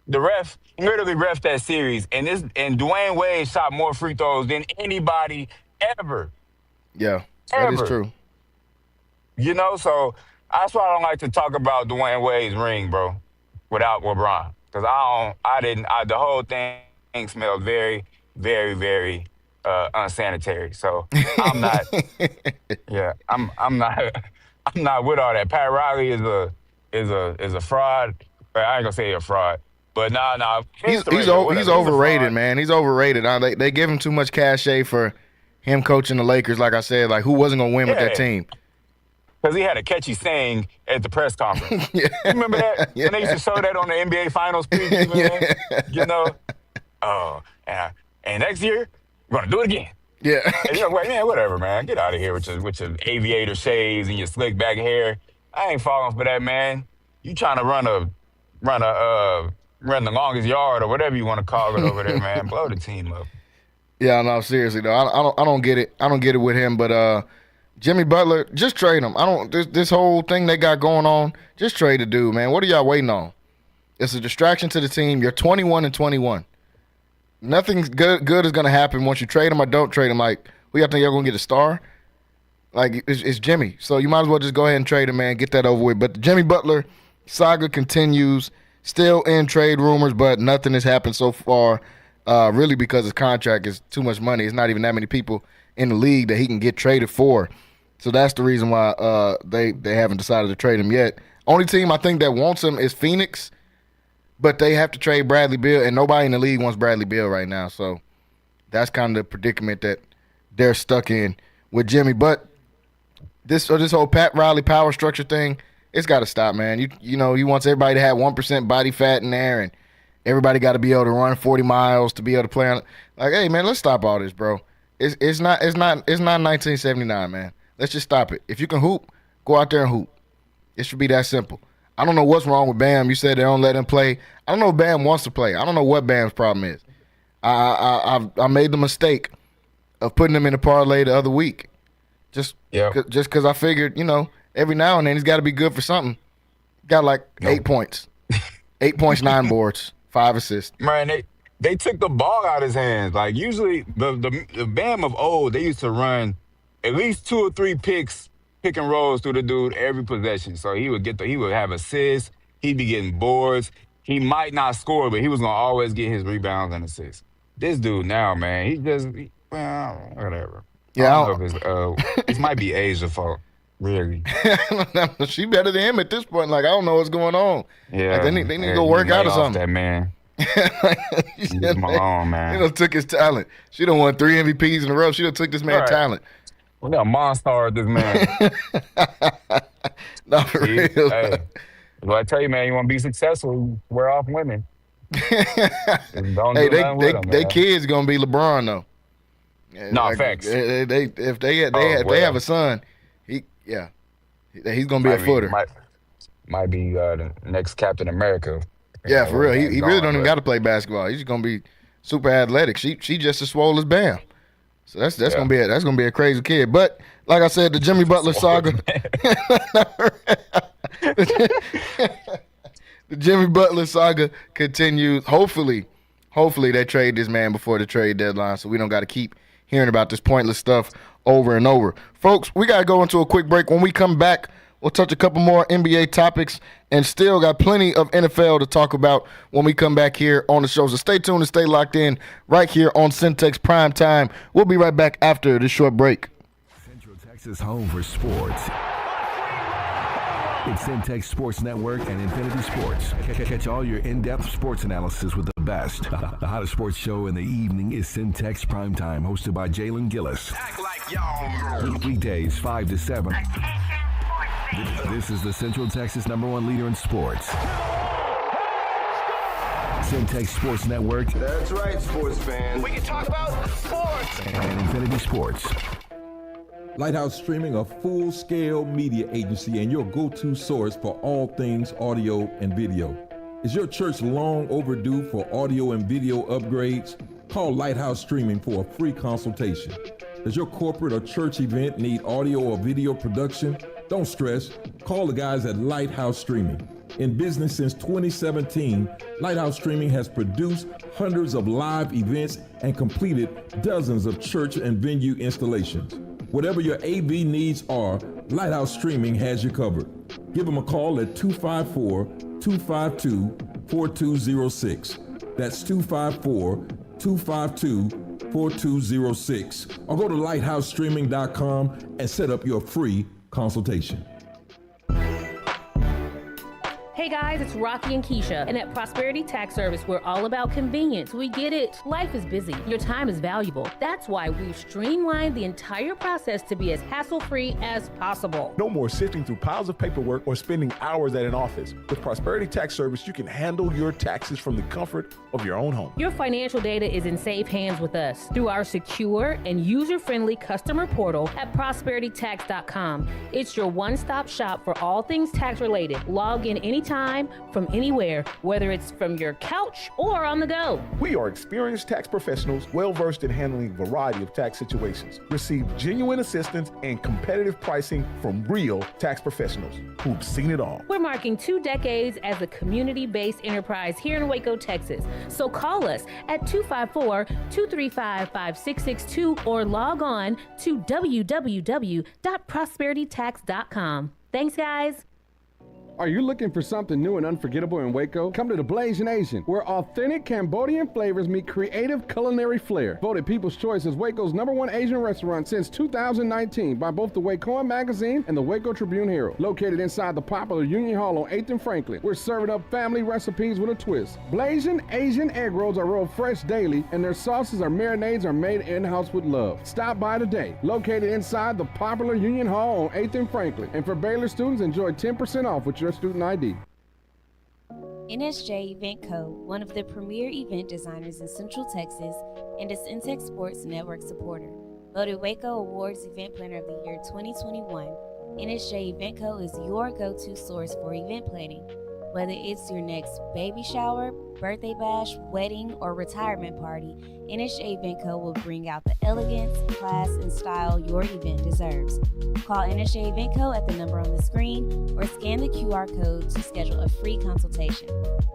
The ref literally ref that series, and Dwayne Wade shot more free throws than anybody ever. Yeah, that is true. You know, so that's why I don't like to talk about Dwayne Wade's ring, bro, without LeBron. Because the whole thing smelled very, very, very unsanitary. So I'm not, I'm not with all that. Pat Riley is a fraud. I ain't gonna say a fraud, but nah. He's overrated, man. He's overrated. They give him too much cachet for him coaching the Lakers. Like I said, like who wasn't gonna win with that team? Because he had a catchy saying at the press conference. You remember that? When they used to show that on the NBA Finals preview, man? You know? Oh, and next year, we're going to do it again. Yeah. And you're like, man, whatever, man. Get out of here with your aviator shades and your slick back hair. I ain't falling for that, man. You trying to run the longest yard or whatever you want to call it over there, man. Blow the team up. Yeah, no, seriously, though. I don't get it. I don't get it with him, but Jimmy Butler, just trade him. This whole thing they got going on, just trade the dude, man. What are y'all waiting on? It's a distraction to the team. You're 21-21. Nothing good is gonna happen once you trade him or don't trade him. Like, who y'all think you're gonna get a star? Like, it's Jimmy. So you might as well just go ahead and trade him, man. Get that over with. But the Jimmy Butler saga continues. Still in trade rumors, but nothing has happened so far. Really because his contract is too much money. It's not even that many people in the league that he can get traded for. So that's the reason why they haven't decided to trade him yet. Only team I think that wants him is Phoenix, but they have to trade Bradley Beal, and nobody in the league wants Bradley Beal right now. So that's kind of the predicament that they're stuck in with Jimmy. But this whole Pat Riley power structure thing, it's got to stop, man. You know, he wants everybody to have 1% body fat in there, and everybody got to be able to run 40 miles to be able to play on. Like, hey, man, let's stop all this, bro. It's not 1979, man. Let's just stop it. If you can hoop, go out there and hoop. It should be that simple. I don't know what's wrong with Bam. You said they don't let him play. I don't know if Bam wants to play. I don't know what Bam's problem is. I made the mistake of putting him in a parlay the other week. Just because I figured, you know, every now and then he's got to be good for something. Got like 8 points. 8 points, 9 boards, 5 assists. Man, they took the ball out of his hands. Like, usually the Bam of old, they used to run at least 2 or 3 pick and rolls through the dude every possession. So he would have assists. He'd be getting boards. He might not score, but he was gonna always get his rebounds and assists. This dude now, man, whatever. Yeah, I don't know if it might be Asia's fault. Really, she better than him at this point. Like, I don't know what's going on. Yeah, like, they need to go work out or something. That man. Leave him alone, man. He done took his talent. She done won 3 MVPs in a row. She done took this man's talent. We got a monster this man. Not for real. Hey, well, I tell you, man, you want to be successful, wear off women. Don't hey, do they kids gonna be LeBron though. No, like, facts. If they have a son, he's gonna be a footer. Might be the next Captain America. Yeah, for real. He really don't even got to play basketball. He's gonna be super athletic. She just as swole as Bam. So that's gonna be a crazy kid. But like I said, the Jimmy Butler saga. The Jimmy Butler saga continues. Hopefully they trade this man before the trade deadline, so we don't got to keep hearing about this pointless stuff over and over. Folks, we got to go into a quick break. When we come back, we'll touch a couple more NBA topics and still got plenty of NFL to talk about when we come back here on the show. So stay tuned and stay locked in right here on Centex Primetime. We'll be right back after this short break. Central Texas home for sports. It's Centex Sports Network and Infinity Sports. Catch all your in-depth sports analysis with the best. The hottest sports show in the evening is Centex Primetime, hosted by Jalen Gillis. Act like y'all know. Weekdays 5 to 7. This is the Central Texas #1 leader in sports. Centex Sports Network. That's right, sports fans. We can talk about sports. And Infinity Sports. Lighthouse Streaming, a full-scale media agency and your go-to source for all things audio and video. Is your church long overdue for audio and video upgrades? Call Lighthouse Streaming for a free consultation. Does your corporate or church event need audio or video production? Don't stress. Call the guys at Lighthouse Streaming. In business since 2017, Lighthouse Streaming has produced hundreds of live events and completed dozens of church and venue installations. Whatever your AV needs are, Lighthouse Streaming has you covered. Give them a call at 254-252-4206. That's 254-252-4206. Or go to lighthousestreaming.com and set up your free consultation. Hey guys, it's Rocky and Keisha, and at Prosperity Tax Service, we're all about convenience. We get it. Life is busy. Your time is valuable. That's why we've streamlined the entire process to be as hassle-free as possible. No more sifting through piles of paperwork or spending hours at an office. With Prosperity Tax Service, you can handle your taxes from the comfort of your own home. Your financial data is in safe hands with us through our secure and user-friendly customer portal at prosperitytax.com. It's your one-stop shop for all things tax-related. Log in anytime, from anywhere, whether it's from your couch or on the go. We are experienced tax professionals, well-versed in handling a variety of tax situations. Receive genuine assistance and competitive pricing from real tax professionals who've seen it all. We're marking 2 decades as a community-based enterprise here in Waco, Texas. So call us at 254-235-5662 or log on to www.prosperitytax.com. Thanks, guys. Are you looking for something new and unforgettable in Waco? Come to the Blasian Asian, where authentic Cambodian flavors meet creative culinary flair. Voted People's Choice as Waco's #1 Asian restaurant since 2019 by both the Wacoan Magazine and the Waco Tribune Herald. Located inside the popular Union Hall on 8th and Franklin, we're serving up family recipes with a twist. Blasian Asian egg rolls are rolled fresh daily, and their sauces or marinades are made in-house with love. Stop by today. Located inside the popular Union Hall on 8th and Franklin. And for Baylor students, enjoy 10% off with your student ID. NSJ Event Co., one of the premier event designers in Central Texas and a Centex Sports Network supporter. Voted Waco Awards Event Planner of the Year 2021, NSJ Event Co. is your go-to source for event planning. Whether it's your next baby shower, birthday bash, wedding, or retirement party, NSJ Event Co. will bring out the elegance, class, and style your event deserves. Call NSJ Event Co. at the number on the screen or scan the QR code to schedule a free consultation.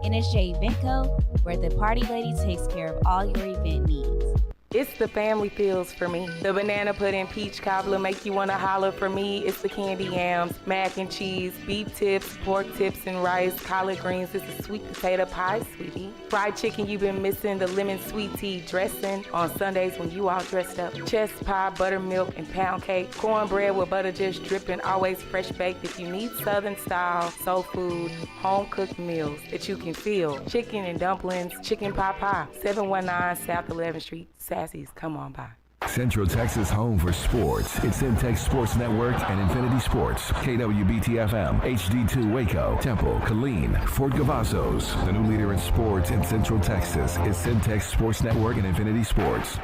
NSJ Event Co., where the party lady takes care of all your event needs. It's the family feels for me. The banana pudding peach cobbler make you want to holler for me. It's the candy yams, mac and cheese, beef tips, pork tips and rice, collard greens. It's the sweet potato pie, sweetie. Fried chicken you've been missing, the lemon sweet tea dressing on Sundays when you all dressed up. Chest pie, buttermilk, and pound cake. Cornbread with butter just dripping, always fresh baked. If you need Southern style, soul food, home cooked meals that you can feel. Chicken and dumplings, chicken pot pie, 719 South 11th Street. Sassy's, come on by. Central Texas home for sports. It's Centex Sports Network and Infinity Sports. KWBT-FM, HD2 Waco, Temple, Killeen, Fort Cavazos. The new leader in sports in Central Texas is Centex Sports Network and Infinity Sports.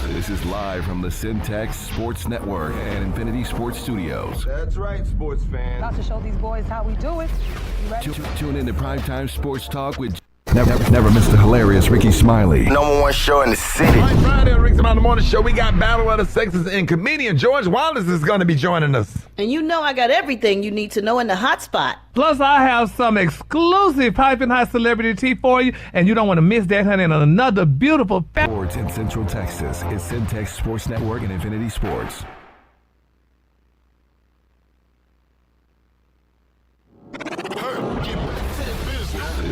This is live from the Centex Sports Network and Infinity Sports Studios. That's right, sports fans. About to show these boys how we do it. Tune in to Primetime Sports Talk with Never miss the hilarious Ricky Smiley. #1 show in the city. Right, Friday on Rick's Mountain Morning Show, we got Battle of the Sexes and comedian George Wallace is going to be joining us. And you know I got everything you need to know in the hot spot. Plus, I have some exclusive piping hot celebrity tea for you, and you don't want to miss that, honey, and another beautiful sports in Central Texas is Centex Sports Network and Infinity Sports.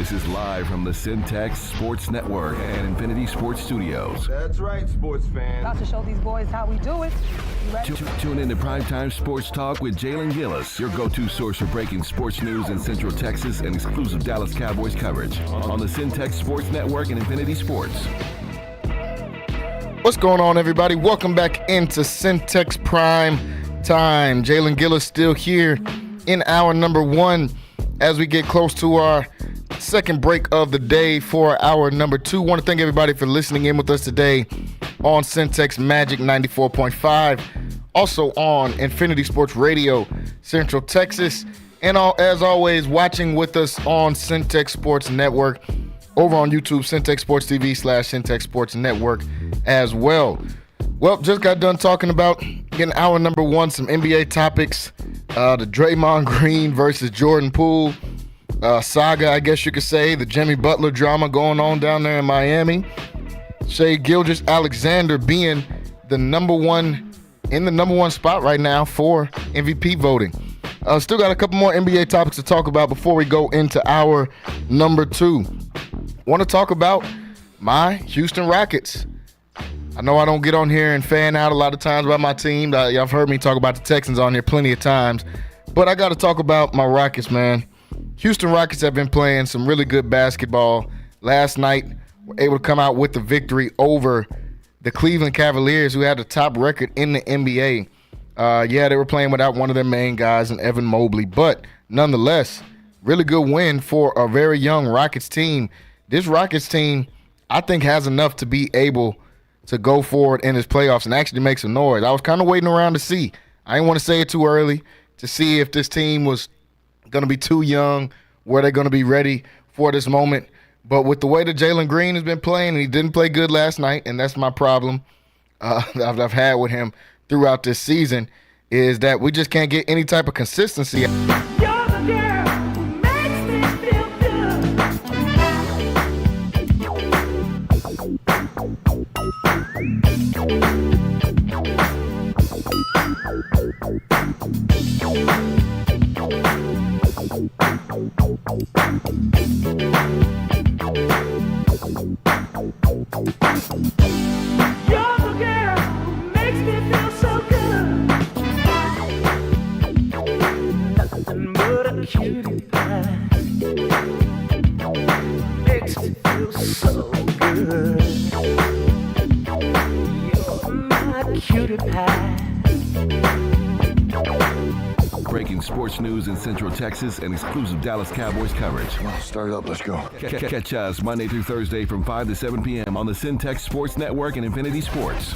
This is live from the Centex Sports Network and Infinity Sports Studios. That's right, sports fans. About to show these boys how we do it. You ready? Tune in to Primetime Sports Talk with Jalen Gillis, your go-to source for breaking sports news in Central Texas and exclusive Dallas Cowboys coverage on the Centex Sports Network and Infinity Sports. What's going on, everybody? Welcome back into Centex Prime Time. Jalen Gillis still here in hour number one as we get close to our second break of the day for hour number two. Want to thank everybody for listening in with us today on Centex Magic 94.5, also on Infinity Sports Radio, Central Texas, and as always, watching with us on Centex Sports Network over on YouTube, Centex Sports TV / Centex Sports Network as well. Well, just got done talking about, in hour number one, some NBA topics. The Draymond Green versus Jordan Poole saga, I guess you could say. The Jimmy Butler drama going on down there in Miami. Shai Gilgeous-Alexander being the number one spot right now for MVP voting. Still got a couple more NBA topics to talk about before we go into hour number two. Want to talk about my Houston Rockets. I know I don't get on here and fan out a lot of times about my team. Y'all have heard me talk about the Texans on here plenty of times. But I got to talk about my Rockets, man. Houston Rockets have been playing some really good basketball. Last night, were able to come out with the victory over the Cleveland Cavaliers, who had the top record in the NBA. They were playing without one of their main guys in Evan Mobley. But nonetheless, really good win for a very young Rockets team. This Rockets team, I think, has enough to be able to go forward in his playoffs and actually make some noise. I was kind of waiting around to see. I didn't want to say it too early to see if this team was going to be too young, were they going to be ready for this moment. But with the way that Jalen Green has been playing, and he didn't play good last night, and that's my problem I've had with him throughout this season, is that we just can't get any type of consistency. Cutie pie makes me feel so good. You're my cutie pie. Breaking sports news in Central Texas and exclusive Dallas Cowboys coverage. Come on, start it up. Let's go. Catch us Monday through Thursday from 5 to 7 p.m. on the Centex Sports Network and Infinity Sports.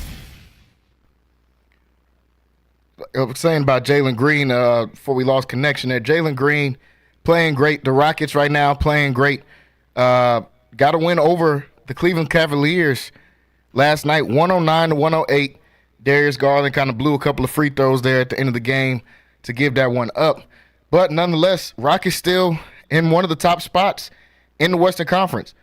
I was saying about Jalen Green before we lost connection there. Jalen Green playing great. The Rockets right now playing great. Got a win over the Cleveland Cavaliers last night, 109-108. Darius Garland kind of blew a couple of free throws there at the end of the game to give that one up. But nonetheless, Rockets still in one of the top spots in the Western Conference.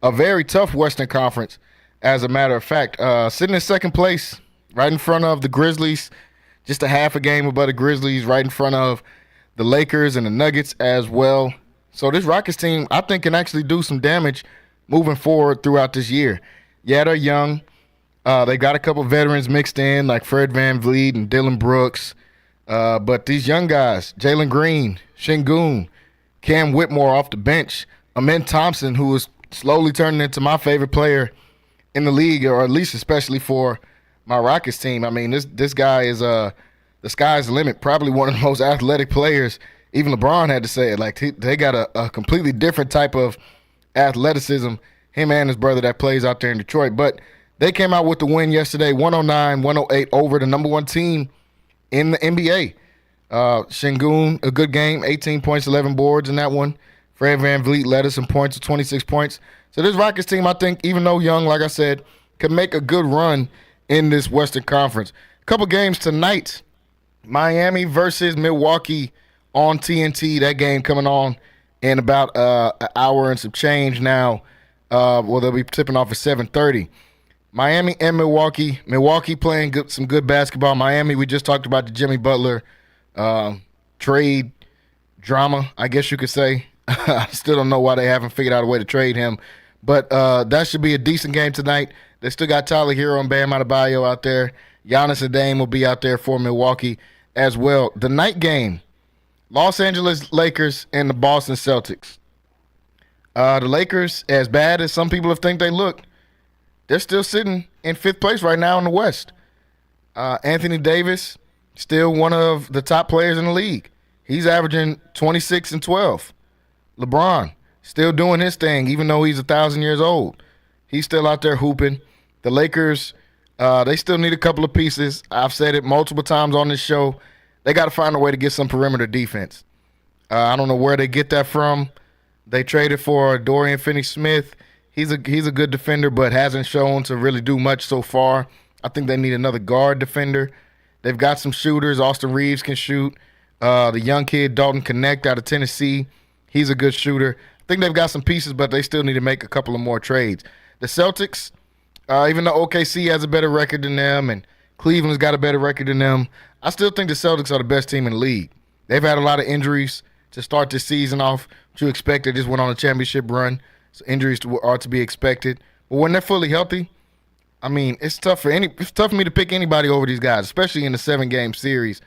A very tough Western Conference, as a matter of fact. Sitting in second place, right in front of the Grizzlies, just a half a game above the Grizzlies, right in front of the Lakers and the Nuggets as well. So this Rockets team, I think, can actually do some damage moving forward throughout this year. Yeah, they're young. They got a couple veterans mixed in, like Fred VanVleet and Dylan Brooks. But these young guys, Jalen Green, Şengün, Cam Whitmore off the bench, Amen Thompson, who is slowly turning into my favorite player in the league, or at least especially for my Rockets team. I mean, this guy is the sky's the limit. Probably one of the most athletic players. Even LeBron had to say it. Like, they got a completely different type of athleticism, him and his brother, that plays out there in Detroit. But they came out with the win yesterday, 109-108 over the number one team in the NBA. Şengün, a good game, 18 points, 11 boards in that one. Fred VanVleet led us in points with 26 points. So this Rockets team, I think, even though young, like I said, can make a good run in this Western Conference. A couple games tonight. Miami versus Milwaukee on TNT. That game coming on in about an hour and some change now. They'll be tipping off at 7:30. Miami and Milwaukee. Milwaukee playing some good basketball. Miami, we just talked about the Jimmy Butler trade drama, I guess you could say. I still don't know why they haven't figured out a way to trade him. But that should be a decent game tonight. They still got Tyler Hero and Bam Adebayo out there. Giannis and Dame will be out there for Milwaukee as well. The night game, Los Angeles Lakers and the Boston Celtics. The Lakers, as bad as some people think they look, they're still sitting in 5th place right now in the West. Anthony Davis, still one of the top players in the league. He's averaging 26 and 12. LeBron, still doing his thing, even though he's 1,000 years old. He's still out there hooping. The Lakers, they still need a couple of pieces. I've said it multiple times on this show. They got to find a way to get some perimeter defense. I don't know where they get that from. They traded for Dorian Finney-Smith. He's a good defender, but hasn't shown to really do much so far. I think they need another guard defender. They've got some shooters. Austin Reeves can shoot. The young kid, Dalton Connect out of Tennessee, he's a good shooter. I think they've got some pieces, but they still need to make a couple of more trades. The Celtics, even though OKC has a better record than them and Cleveland's got a better record than them, I still think the Celtics are the best team in the league. They've had a lot of injuries to start this season off. What you expect, they just went on a championship run, so injuries are to be expected. But when they're fully healthy, I mean, it's tough for me to pick anybody over these guys, especially in the 7-game series.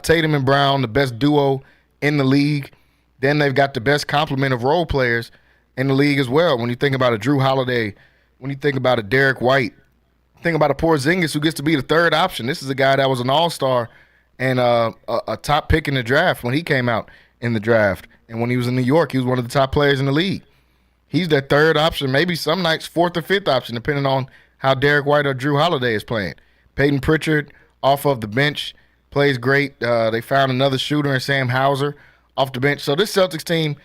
Tatum and Brown, the best duo in the league. Then they've got the best complement of role players in the league as well. When you think about a Drew Holiday, when you think about a Derek White, think about a Porzingis who gets to be the 3rd option. This is a guy that was an all-star and a top pick in the draft when he came out in the draft. And when he was in New York, he was one of the top players in the league. He's their 3rd option, maybe some nights 4th or 5th option, depending on how Derek White or Drew Holiday is playing. Peyton Pritchard off of the bench plays great. They found another shooter in Sam Hauser off the bench. So this Celtics team,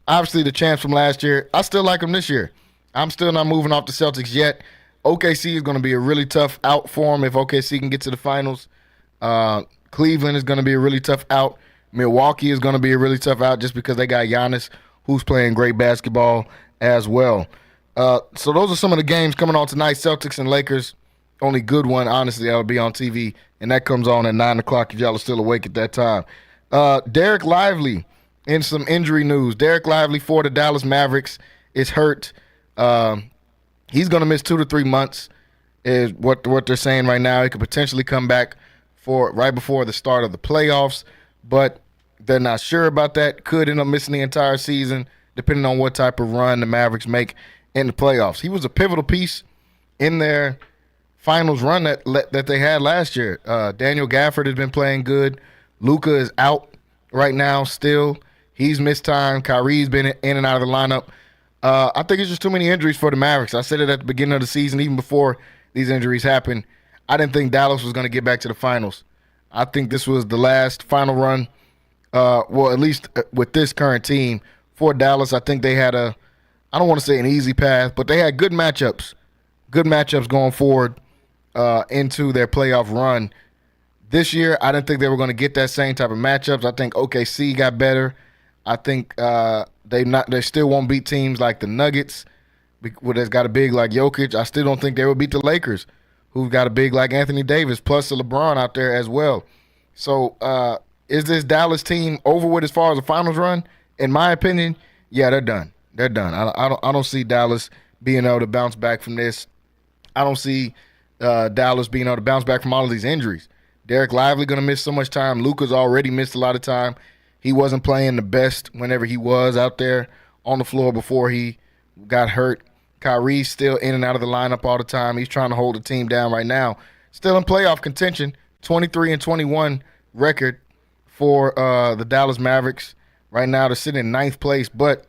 obviously the champs from last year, I still like them this year. I'm still not moving off the Celtics yet. OKC is going to be a really tough out for them if OKC can get to the finals. Cleveland is going to be a really tough out. Milwaukee is going to be a really tough out just because they got Giannis, who's playing great basketball as well. So those are some of the games coming on tonight. Celtics and Lakers, only good one, honestly, that'll be on TV, and that comes on at 9 o'clock if y'all are still awake at that time. Derek Lively, in some injury news. Derek Lively for the Dallas Mavericks is hurt. He's going to miss 2 to 3 months is what they're saying right now. He could potentially come back for right before the start of the playoffs, but they're not sure about that. Could end up missing the entire season, depending on what type of run the Mavericks make in the playoffs. He was a pivotal piece in their finals run that they had last year. Daniel Gafford has been playing good. Luka is out right now still. He's missed time. Kyrie's been in and out of the lineup. I think it's just too many injuries for the Mavericks. I said it at the beginning of the season, even before these injuries happened. I didn't think Dallas was going to get back to the finals. I think this was the last final run, well, at least with this current team for Dallas. I think they had I don't want to say an easy path, but they had good matchups going forward into their playoff run. This year, I didn't think they were going to get that same type of matchups. I think OKC got better. I think they still won't beat teams like the Nuggets, that's got a big like Jokic. I still don't think they will beat the Lakers, who've got a big like Anthony Davis, plus the LeBron out there as well. So is this Dallas team over with as far as the finals run? In my opinion, yeah, they're done. They're done. I don't see Dallas being able to bounce back from this. I don't see Dallas being able to bounce back from all of these injuries. Derek Lively going to miss so much time. Luka's already missed a lot of time. He wasn't playing the best whenever he was out there on the floor before he got hurt. Kyrie's still in and out of the lineup all the time. He's trying to hold the team down right now. Still in playoff contention, 23-21 record for the Dallas Mavericks. Right now they're sitting in 9th place, but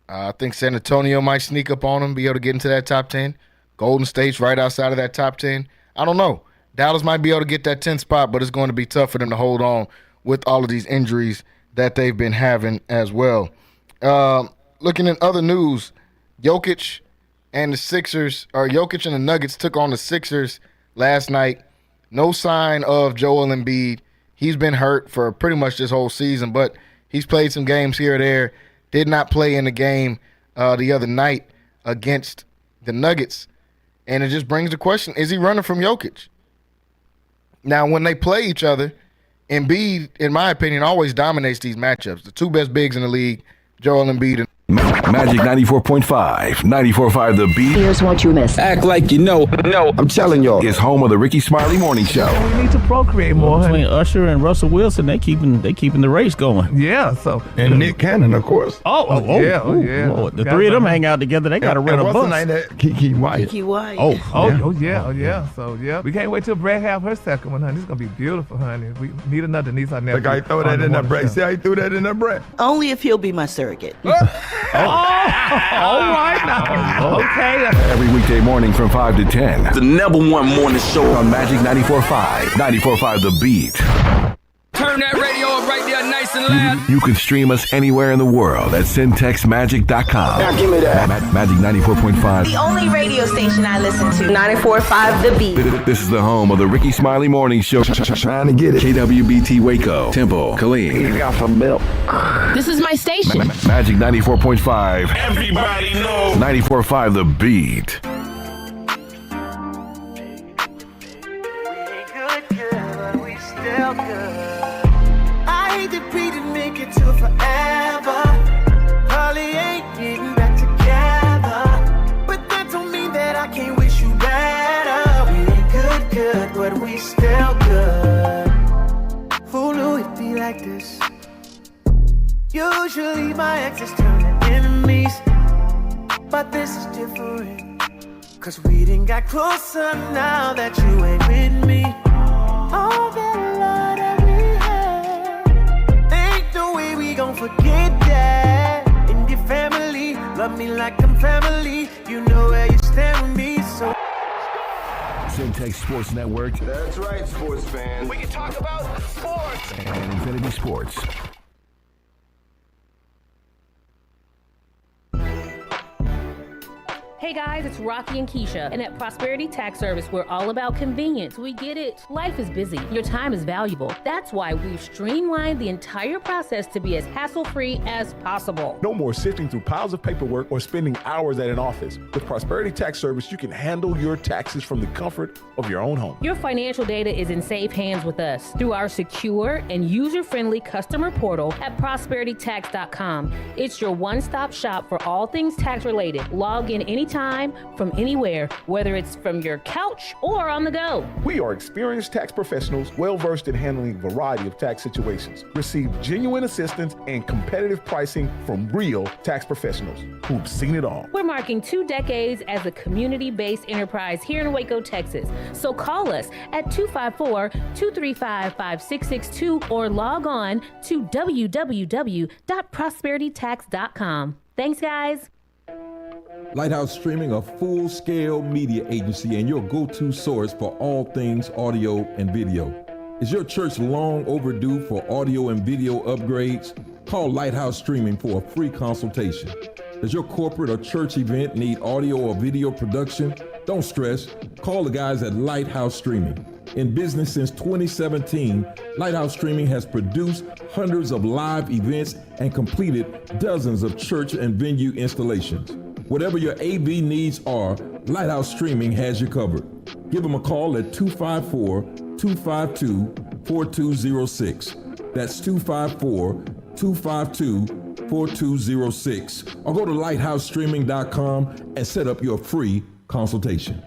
I think San Antonio might sneak up on them, be able to get into that top 10. Golden State's right outside of that top 10. I don't know. Dallas might be able to get that 10th spot, but it's going to be tough for them to hold on with all of these injuries that they've been having as well. Looking at other news, Jokic and the Nuggets took on the Sixers last night. No sign of Joel Embiid. He's been hurt for pretty much this whole season, but he's played some games here or there. Did not play in the game the other night against the Nuggets. And it just brings the question, is he running from Jokic? Now, when they play each other Embiid, in my opinion, always dominates these matchups. The two best bigs in the league, Joel Embiid and Magic 94.5, 94.5 The Beat. Here's what you missed. Act like you know. No, I'm telling y'all. Is home of the Ricky Smiley Morning Show. We need to procreate more. Between Usher and Russell Wilson, they keeping the race going. Yeah, so And Nick Cannon, of course. yeah. Lord. The three of them hang out together. They got to rent a what's bus. the name that Kiki White? Kiki White. Oh yeah. So we can't wait till Brad have her second one, honey. This is gonna be beautiful, honey. We need another niece on there. The guy throw that in that break. See how he threw that in that break? Only if he'll be my surrogate. All right now. Okay. Every weekday morning from 5 to 10. The #1 morning show On Magic 94.5, 94.5 The Beat. Turn that radio up right there nice and loud. You can stream us anywhere in the world at CentexMagic.com. Now give me that. Magic 94.5. The only radio station I listen to. 94.5 The Beat. This is the home of the Ricky Smiley Morning Show. Trying to get it. KWBT Waco, Temple, Killeen. Got some milk. This is my station. Magic 94.5. Everybody knows. 94.5 The Beat. But we still good. Who knew it'd be like this? Usually my exes turn to enemies, but this is different. Cause we done got closer now that you ain't with me. All that love that we had, ain't no way we gon' forget that. And your family, love me like I'm family. You know where you stand with me, so Centex Sports Network. That's right, sports fans. We can talk about sports. And Infinity Sports. Hey guys, it's Rocky and Keisha, and at Prosperity Tax Service, we're all about convenience. We get it. Life is busy. Your time is valuable. That's why we've streamlined the entire process to be as hassle-free as possible. No more sifting through piles of paperwork or spending hours at an office. With Prosperity Tax Service, you can handle your taxes from the comfort of your own home. Your financial data is in safe hands with us through our secure and user-friendly customer portal at prosperitytax.com. It's your one-stop shop for all things tax-related. Log in anytime from anywhere, whether it's from your couch or on the go. We are experienced tax professionals well-versed in handling a variety of tax situations. Receive genuine assistance and competitive pricing from real tax professionals who've seen it all. We're marking 2 decades as a community-based enterprise here in Waco, Texas. So call us at 254-235-5662 or log on to www.prosperitytax.com. Thanks, guys. Lighthouse Streaming, a full-scale media agency and your go-to source for all things audio and video. Is your church long overdue for audio and video upgrades? Call Lighthouse Streaming for a free consultation. Does your corporate or church event need audio or video production? Don't stress. Call the guys at Lighthouse Streaming. In business since 2017, Lighthouse Streaming has produced hundreds of live events and completed dozens of church and venue installations. Whatever your AV needs are, Lighthouse Streaming has you covered. Give them a call at 254-252-4206. That's 254-252-4206. Or go to lighthousestreaming.com and set up your free consultation.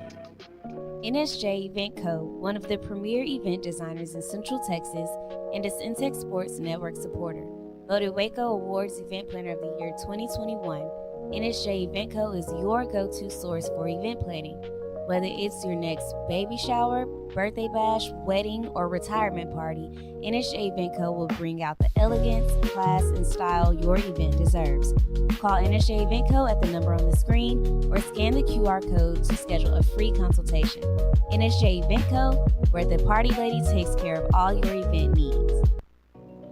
NSJ Event Co., one of the premier event designers in Central Texas and a Centex Sports Network supporter. Voted Waco Awards Event Planner of the Year 2021, NSJ Event Co. is your go-to source for event planning. Whether it's your next baby shower, birthday bash, wedding, or retirement party, NSJ Event Co. will bring out the elegance, class, and style your event deserves. Call NSJ Event Co. at the number on the screen or scan the QR code to schedule a free consultation. NSJ Event Co., where the party lady takes care of all your event needs.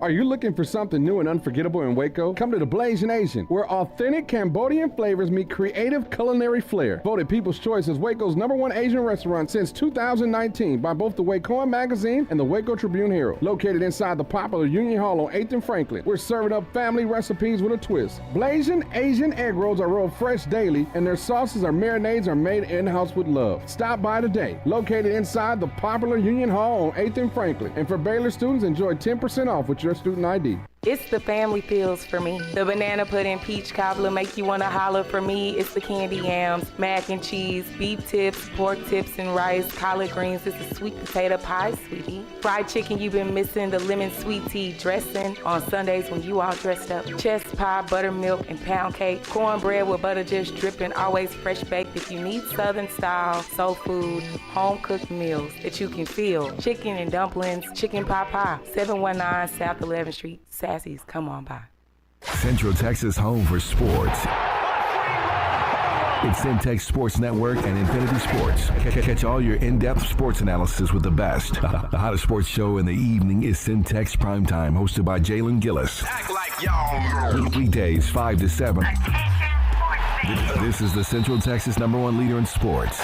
Are you looking for something new and unforgettable in Waco? Come to the Blasian Asian, where authentic Cambodian flavors meet creative culinary flair. Voted People's Choice as Waco's #1 Asian restaurant since 2019 by both the Wacoan Magazine and the Waco Tribune Herald. Located inside the popular Union Hall on 8th and Franklin, we're serving up family recipes with a twist. Blasian Asian egg rolls are rolled fresh daily, and their sauces or marinades are made in-house with love. Stop by today. Located inside the popular Union Hall on 8th and Franklin. And for Baylor students, enjoy 10% off with your student ID. It's the family feels for me. The banana pudding peach cobbler make you want to holler for me. It's the candy yams, mac and cheese, beef tips, pork tips and rice, collard greens. It's a sweet potato pie, sweetie. Fried chicken you've been missing, the lemon sweet tea dressing on Sundays when you all dressed up. Chest pie, buttermilk, and pound cake. Cornbread with butter just dripping, always fresh baked. If you need Southern style, soul food, home cooked meals that you can feel. Chicken and dumplings, chicken pot pie, 719 South 11th Street. Sassy's, come on by. Central Texas home for sports. It's Centex Sports Network and Infinity Sports. Catch all your in-depth sports analysis with the best. The hottest sports show in the evening is Centex Primetime, hosted by Jalen Gillis. Act like y'all. Weekdays 5 to 7. This is the Central Texas #1 leader in sports.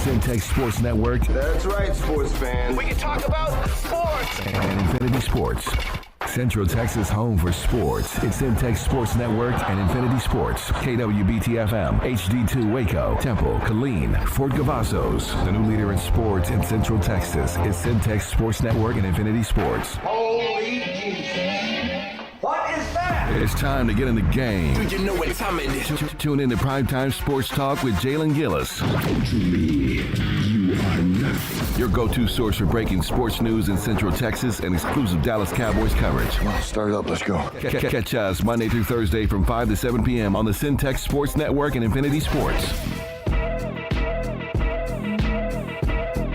Centex Sports Network. That's right, sports fans. We can talk about sports. And Infinity Sports. Central Texas home for sports. It's Centex Sports Network and Infinity Sports. KWBT-FM, HD2 Waco, Temple, Killeen, Fort Cavazos. The new leader in sports in Central Texas is Centex Sports Network and Infinity Sports. Holy Jesus. What is that? It's time to get in the game. Do you know what time it is? Tune in to Primetime Sports Talk with Jalen Gillis. To me, you are nothing. Your go-to source for breaking sports news in Central Texas and exclusive Dallas Cowboys coverage. Come on, start it up. Let's go. Catch us Monday through Thursday from 5 to 7 p.m. on the Centex Sports Network and Infinity Sports.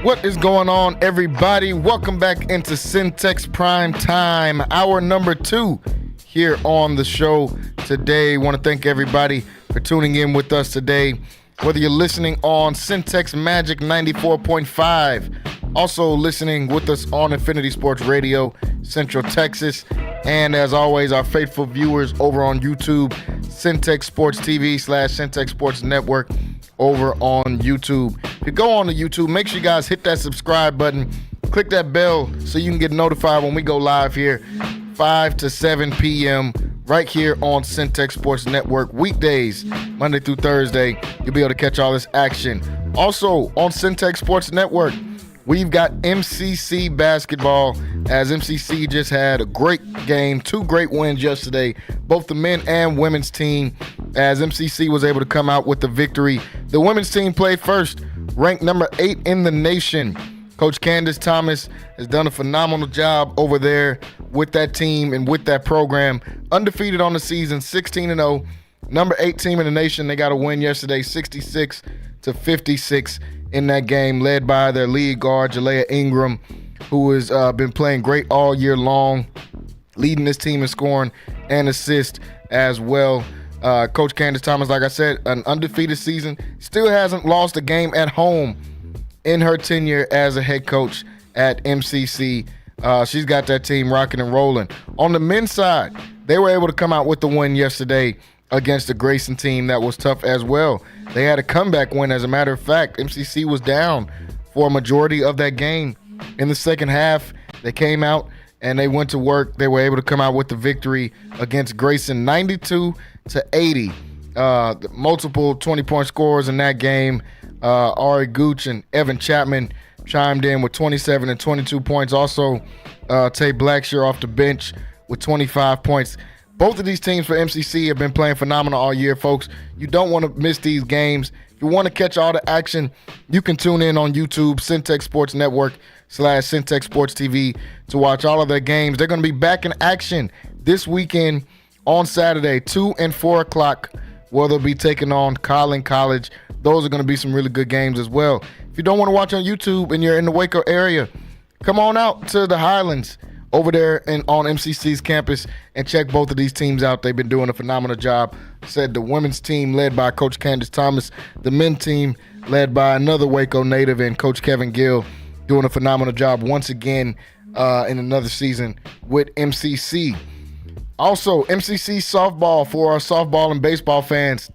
What is going on, everybody? Welcome back into Centex Prime Time, hour number 2 here on the show today. Want to thank everybody for tuning in with us today. Whether you're listening on Centex Magic 94.5, also listening with us on Infinity Sports Radio, Central Texas, and as always, our faithful viewers over on YouTube, Centex Sports TV /Centex Sports Network over on YouTube. If you go on to YouTube, make sure you guys hit that subscribe button, click that bell so you can get notified when we go live here, 5 to 7 p.m. right here on Centex Sports Network, weekdays, Monday through Thursday. You'll be able to catch all this action. Also on Centex Sports Network, we've got MCC basketball, as MCC just had a great game, 2 great wins yesterday, both the men and women's team, as MCC was able to come out with the victory. The women's team played first, ranked number 8 in the nation. Coach Candace Thomas has done a phenomenal job over there with that team and with that program. Undefeated on the season, 16-0. Number 8 team in the nation. They got a win yesterday, 66-56 in that game, led by their lead guard, Jalea Ingram, who has been playing great all year long, leading this team in scoring and assist as well. Coach Candace Thomas, like I said, an undefeated season, still hasn't lost a game at home in her tenure as a head coach at MCC. She's got that team rocking and rolling. On the men's side, they were able to come out with the win yesterday against the Grayson team that was tough as well. They had a comeback win. As a matter of fact, MCC was down for a majority of that game. In the second half, they came out and they went to work. They were able to come out with the victory against Grayson, 92-80. Multiple 20-point scores in that game. Ari Gooch and Evan Chapman chimed in with 27 and 22 points. Also, Tay Blackshear off the bench with 25 points. Both of these teams for MCC have been playing phenomenal all year, folks. You don't want to miss these games. If you want to catch all the action, you can tune in on YouTube, Centex Sports Network /Centex Sports TV, to watch all of their games. They're going to be back in action this weekend on Saturday, 2 and 4 o'clock, where they'll be taking on Collin College. Those are going to be some really good games as well. If you don't want to watch on YouTube and you're in the Waco area, come on out to the Highlands over there on MCC's campus and check both of these teams out. They've been doing a phenomenal job. Said the women's team led by Coach Candace Thomas, the men's team led by another Waco native and Coach Kevin Gill, doing a phenomenal job once again in another season with MCC. Also, MCC softball for our softball and baseball fans.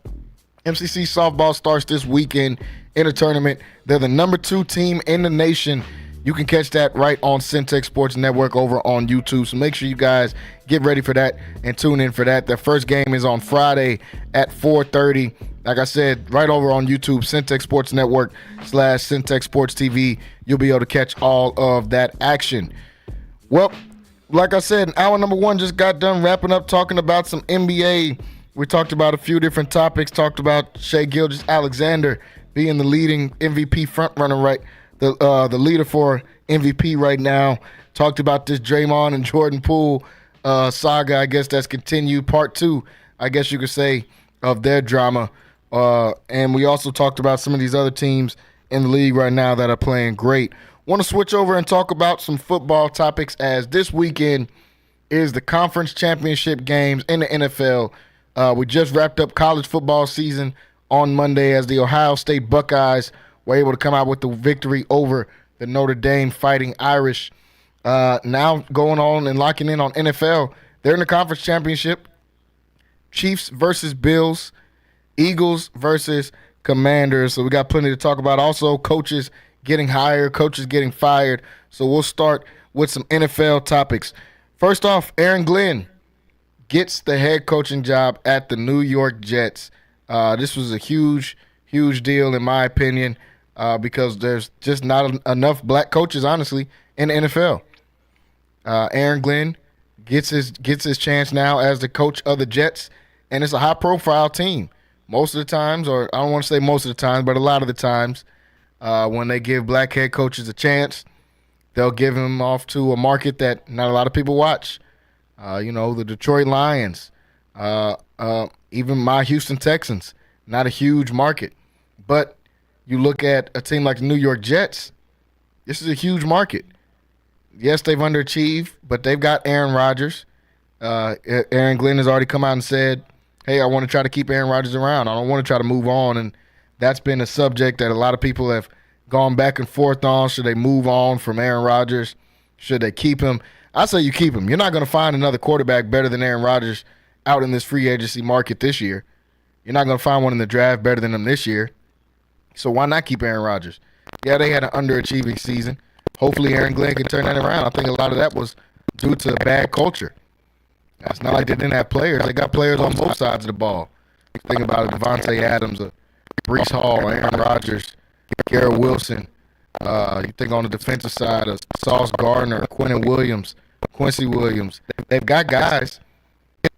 MCC softball starts this weekend in a tournament. They're the number 2 team in the nation. You can catch that right on Centex Sports Network over on YouTube. So make sure you guys get ready for that and tune in for that. Their first game is on Friday at 4:30. Like I said, right over on YouTube, Centex Sports Network / Centex Sports TV. You'll be able to catch all of that action. Well, like I said, hour number 1 just got done wrapping up talking about some NBA. We talked about a few different topics. Talked about Shai Gilgeous-Alexander being the leading MVP frontrunner, right? The leader for MVP right now. Talked about this Draymond and Jordan Poole saga. I guess that's continued. Part 2, I guess you could say, of their drama. And we also talked about some of these other teams in the league right now that are playing great. Want to switch over and talk about some football topics, as this weekend is the conference championship games in the NFL. We just wrapped up college football season on Monday as the Ohio State Buckeyes were able to come out with the victory over the Notre Dame Fighting Irish. Now going on and locking in on NFL. They're in the conference championship. Chiefs versus Bills. Eagles versus Commanders. So we got plenty to talk about. Also, coaches getting hired, coaches getting fired. So we'll start with some NFL topics. First off, Aaron Glenn gets the head coaching job at the New York Jets. This was a huge, huge deal in my opinion, because there's just not enough black coaches, honestly, in the NFL. Aaron Glenn gets his chance now as the coach of the Jets, and it's a high-profile team. Most of the times, or I don't want to say most of the times, but a lot of the times, when they give black head coaches a chance, they'll give them off to a market that not a lot of people watch. The Detroit Lions, even my Houston Texans, not a huge market. But you look at a team like the New York Jets, this is a huge market. Yes, they've underachieved, but they've got Aaron Rodgers. Aaron Glenn has already come out and said, hey, I want to try to keep Aaron Rodgers around. I don't want to try to move on. And that's been a subject that a lot of people have gone back and forth on. Should they move on from Aaron Rodgers? Should they keep him? I say you keep him. You're not going to find another quarterback better than Aaron Rodgers out in this free agency market this year. You're not going to find one in the draft better than him this year. So why not keep Aaron Rodgers? Yeah, they had an underachieving season. Hopefully Aaron Glenn can turn that around. I think a lot of that was due to bad culture. It's not like they didn't have players. They got players on both sides of the ball. Think about it, Devontae Adams, Breece Hall, Aaron Rodgers, Garrett Wilson. You think on the defensive side of Sauce Gardner, Quincy Williams. They've got guys.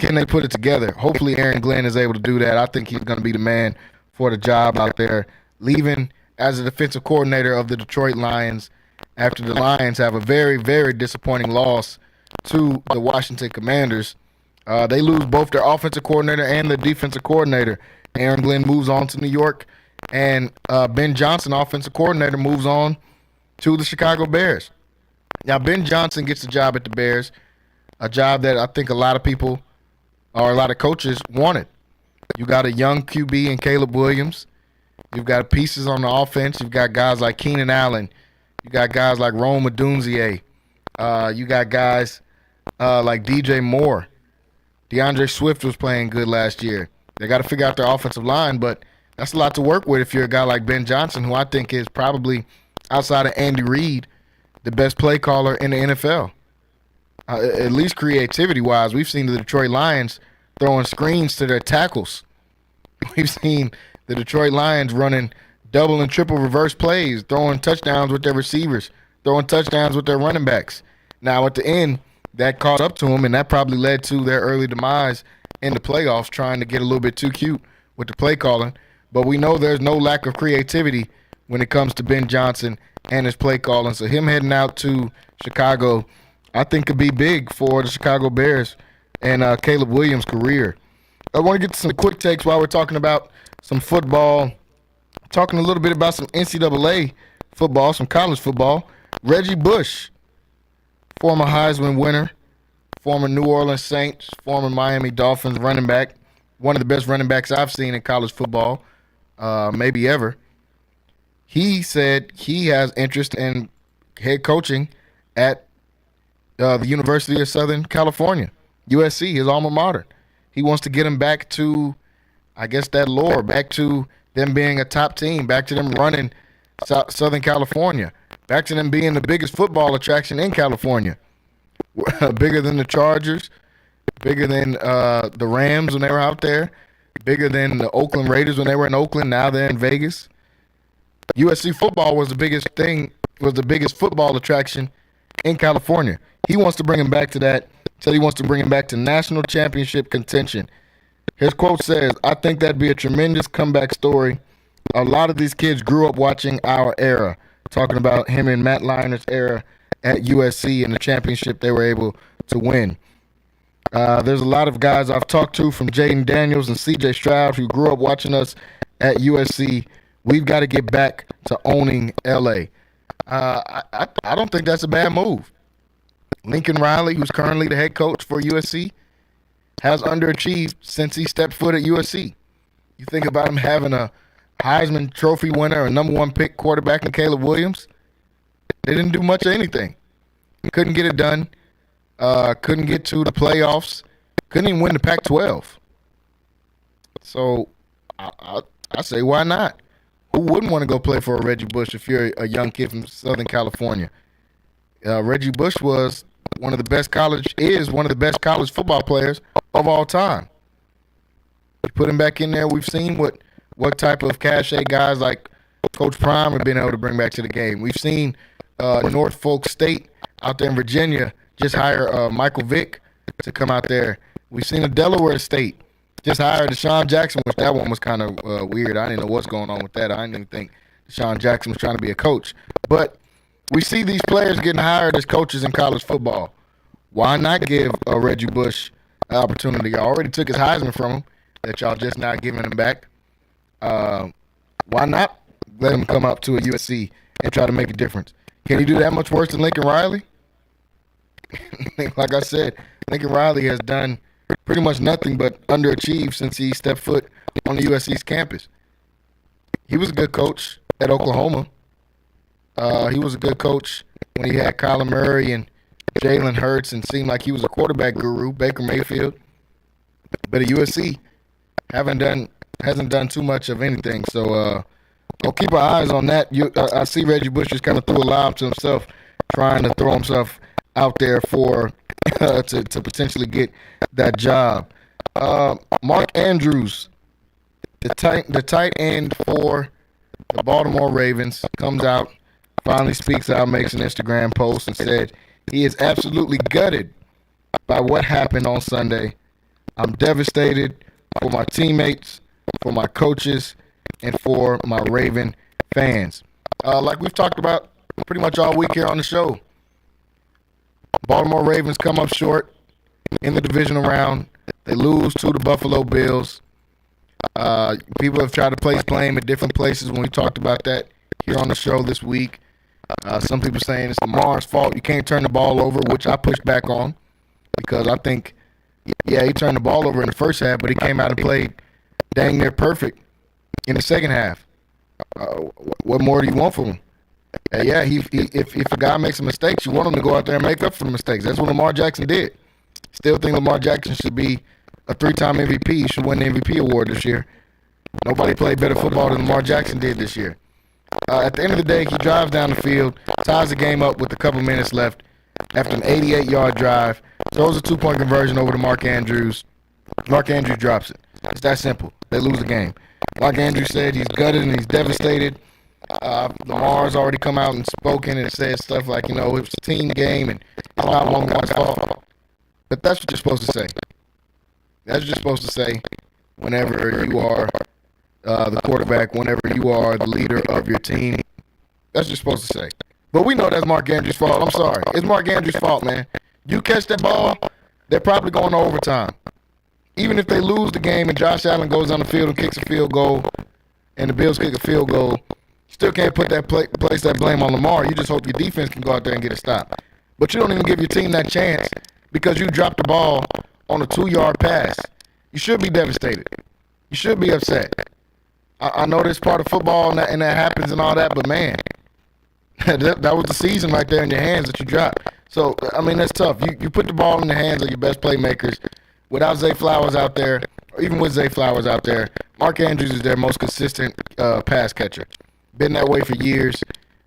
Can they put it together? Hopefully Aaron Glenn is able to do that. I think he's going to be the man for the job out there, leaving as a defensive coordinator of the Detroit Lions after the Lions have a very, very disappointing loss to the Washington Commanders. They lose both their offensive coordinator and their defensive coordinator. Aaron Glenn moves on to New York, and Ben Johnson, offensive coordinator, moves on to the Chicago Bears. Now, Ben Johnson gets the job at the Bears, a job that I think a lot of people or a lot of coaches wanted. You got a young QB in Caleb Williams. You've got pieces on the offense. You've got guys like Keenan Allen. You got guys like Rome Odunze. You got guys like DJ Moore. DeAndre Swift was playing good last year. They got to figure out their offensive line, but that's a lot to work with if you're a guy like Ben Johnson, who I think is probably, outside of Andy Reid, the best play caller in the NFL. At least creativity-wise, we've seen the Detroit Lions throwing screens to their tackles. We've seen the Detroit Lions running double and triple reverse plays, throwing touchdowns with their receivers, throwing touchdowns with their running backs. Now, at the end, that caught up to them, and that probably led to their early demise in the playoffs, trying to get a little bit too cute with the play calling. But we know there's no lack of creativity when it comes to Ben Johnson and his play calling. So him heading out to Chicago, I think, could be big for the Chicago Bears and Caleb Williams' career. I want to get to some quick takes while we're talking about some football, talking a little bit about some NCAA football, some college football. Reggie Bush, former Heisman winner, former New Orleans Saints, former Miami Dolphins running back, one of the best running backs I've seen in college football, maybe ever. He said he has interest in head coaching at the University of Southern California, USC, his alma mater. He wants to get him back to, I guess, that lore, back to them being a top team, back to them running Southern California, back to them being the biggest football attraction in California, bigger than the Chargers, bigger than the Rams when they were out there, bigger than the Oakland Raiders when they were in Oakland. Now they're in Vegas. USC football was the biggest thing, was the biggest football attraction in California. He wants to bring him back to that. Said he wants to bring him back to national championship contention. His quote says, "I think that'd be a tremendous comeback story. A lot of these kids grew up watching our era," talking about him and Matt Leiner's era at USC and the championship they were able to win. There's a lot of guys I've talked to, from Jaden Daniels and CJ Stroud, who grew up watching us at USC. We've got to get back to owning LA. I don't think that's a bad move. Lincoln Riley, who's currently the head coach for USC, has underachieved since he stepped foot at USC. You think about him having a Heisman Trophy winner, a number one pick quarterback in Caleb Williams. They didn't do much of anything. Couldn't get it done. Couldn't get to the playoffs. Couldn't even win the Pac-12. So I say, why not? Who wouldn't want to go play for a Reggie Bush if you're a young kid from Southern California? Reggie Bush was one of the best college football players of all time. You put him back in there, we've seen what type of cachet guys like Coach Prime have been able to bring back to the game. We've seen Norfolk State out there in Virginia just hire Michael Vick to come out there. We've seen a Delaware State just hire Deshaun Jackson, which that one was kind of weird. I didn't know what's going on with that. I didn't even think Deshaun Jackson was trying to be a coach. But we see these players getting hired as coaches in college football. Why not give Reggie Bush an opportunity? Y'all already took his Heisman from him that y'all just not giving him back. Why not let him come up to a USC and try to make a difference? Can he do that much worse than Lincoln Riley? Like I said, Lincoln Riley has done pretty much nothing but underachieve since he stepped foot on the USC's campus. He was a good coach at Oklahoma. He was a good coach when he had Kyler Murray and Jalen Hurts and seemed like he was a quarterback guru, Baker Mayfield. But at USC, hasn't done too much of anything. So we'll keep our eyes on that. I see Reggie Bush just kind of threw a lob to himself, trying to throw himself out there for to potentially get that job. Mark Andrews, the tight end for the Baltimore Ravens, comes out, finally speaks out, makes an Instagram post and said he is absolutely gutted by what happened on Sunday. I'm devastated for my teammates, for my coaches, and for my Raven fans. Like we've talked about pretty much all week here on the show, Baltimore Ravens come up short in the divisional round. They lose to the Buffalo Bills. People have tried to place blame at different places when we talked about that here on the show this week. Some people saying it's Lamar's fault. You can't turn the ball over, which I pushed back on because I think, yeah, he turned the ball over in the first half, but he came out and played dang near perfect in the second half. What more do you want from him? Yeah, if a guy makes a mistake, you want him to go out there and make up for the mistakes. That's what Lamar Jackson did. Still think Lamar Jackson should be a 3-time MVP. He should win the MVP award this year. Nobody played better football than Lamar Jackson did this year. At the end of the day, he drives down the field, ties the game up with a couple minutes left after an 88-yard drive, throws a 2-point conversion over to Mark Andrews. Mark Andrews drops it. It's that simple. They lose the game. Mark Andrews said he's gutted and he's devastated. Lamar's already come out and spoken and said stuff like, it was a team game and it's not one guy's fault. But that's what you're supposed to say. That's what you're supposed to say whenever you are the quarterback, whenever you are the leader of your team. That's what you're supposed to say. But we know that's Mark Andrews' fault. I'm sorry. It's Mark Andrews' fault, man. You catch that ball, they're probably going to overtime. Even if they lose the game and Josh Allen goes on the field and kicks a field goal and the Bills kick a field goal, you still can't put that place that blame on Lamar. You just hope your defense can go out there and get a stop. But you don't even give your team that chance because you dropped the ball on a 2-yard pass. You should be devastated. You should be upset. I know that's part of football and that happens and all that, but man, that was the season right there in your hands that you dropped. So, I mean, that's tough. You put the ball in the hands of your best playmakers. Without Zay Flowers out there, or even with Zay Flowers out there, Mark Andrews is their most consistent pass catcher. Been that way for years.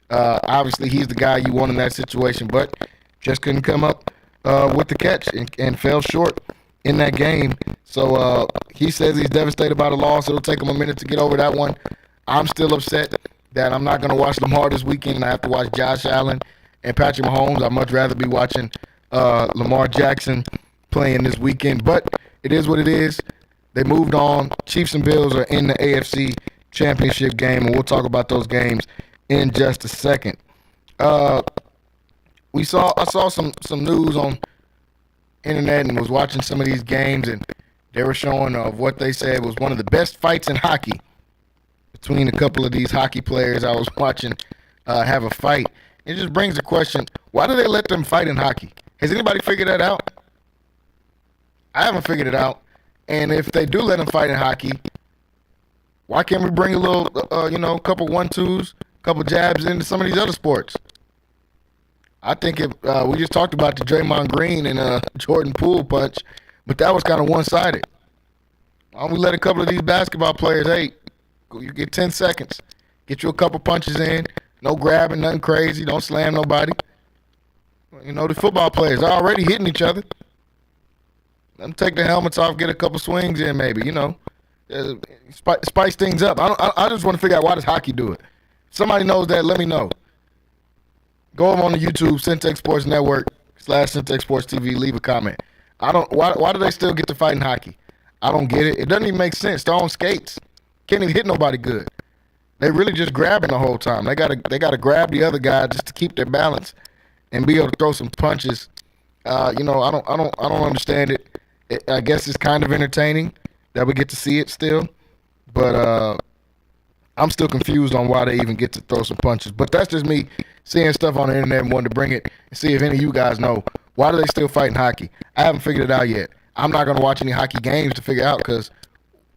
Obviously, he's the guy you want in that situation, but just couldn't come up with the catch and fell short in that game. So he says he's devastated by the loss. It'll take him a minute to get over that one. I'm still upset that I'm not going to watch Lamar this weekend, and I have to watch Josh Allen and Patrick Mahomes. I'd much rather be watching Lamar Jackson playing this weekend. But it is what it is. They moved on. Chiefs and Bills are in the AFC Championship game, and we'll talk about those games in just a second. I saw some news on internet and was watching some of these games, and they were showing of what they said was one of the best fights in hockey between a couple of these hockey players I was watching have a fight. It just brings the question, why do they let them fight in hockey? Has anybody figured that out? I haven't figured it out. And if they do let them fight in hockey, why can't we bring a little, couple 1-2s, couple jabs into some of these other sports? I think we just talked about the Draymond Green and Jordan Poole punch, but that was kind of one-sided. Why don't we let a couple of these basketball players, hey, you get 10 seconds, get you a couple punches in, no grabbing, nothing crazy, don't slam nobody. The football players are already hitting each other. Let them take the helmets off, get a couple swings in maybe, spice things up. I just want to figure out why does hockey do it. If somebody knows that, let me know. Go over on the YouTube, Centex Sports Network / Centex Sports TV, leave a comment. Why do they still get to fight in hockey? I don't get it. It doesn't even make sense. They're on skates. Can't even hit nobody good. They really just grabbing the whole time. They gotta grab the other guy just to keep their balance and be able to throw some punches. I don't understand it. I guess it's kind of entertaining that we get to see it still, but I'm still confused on why they even get to throw some punches. But that's just me seeing stuff on the internet and wanting to bring it and see if any of you guys know, why do they still fight in hockey? I haven't figured it out yet. I'm not going to watch any hockey games to figure out because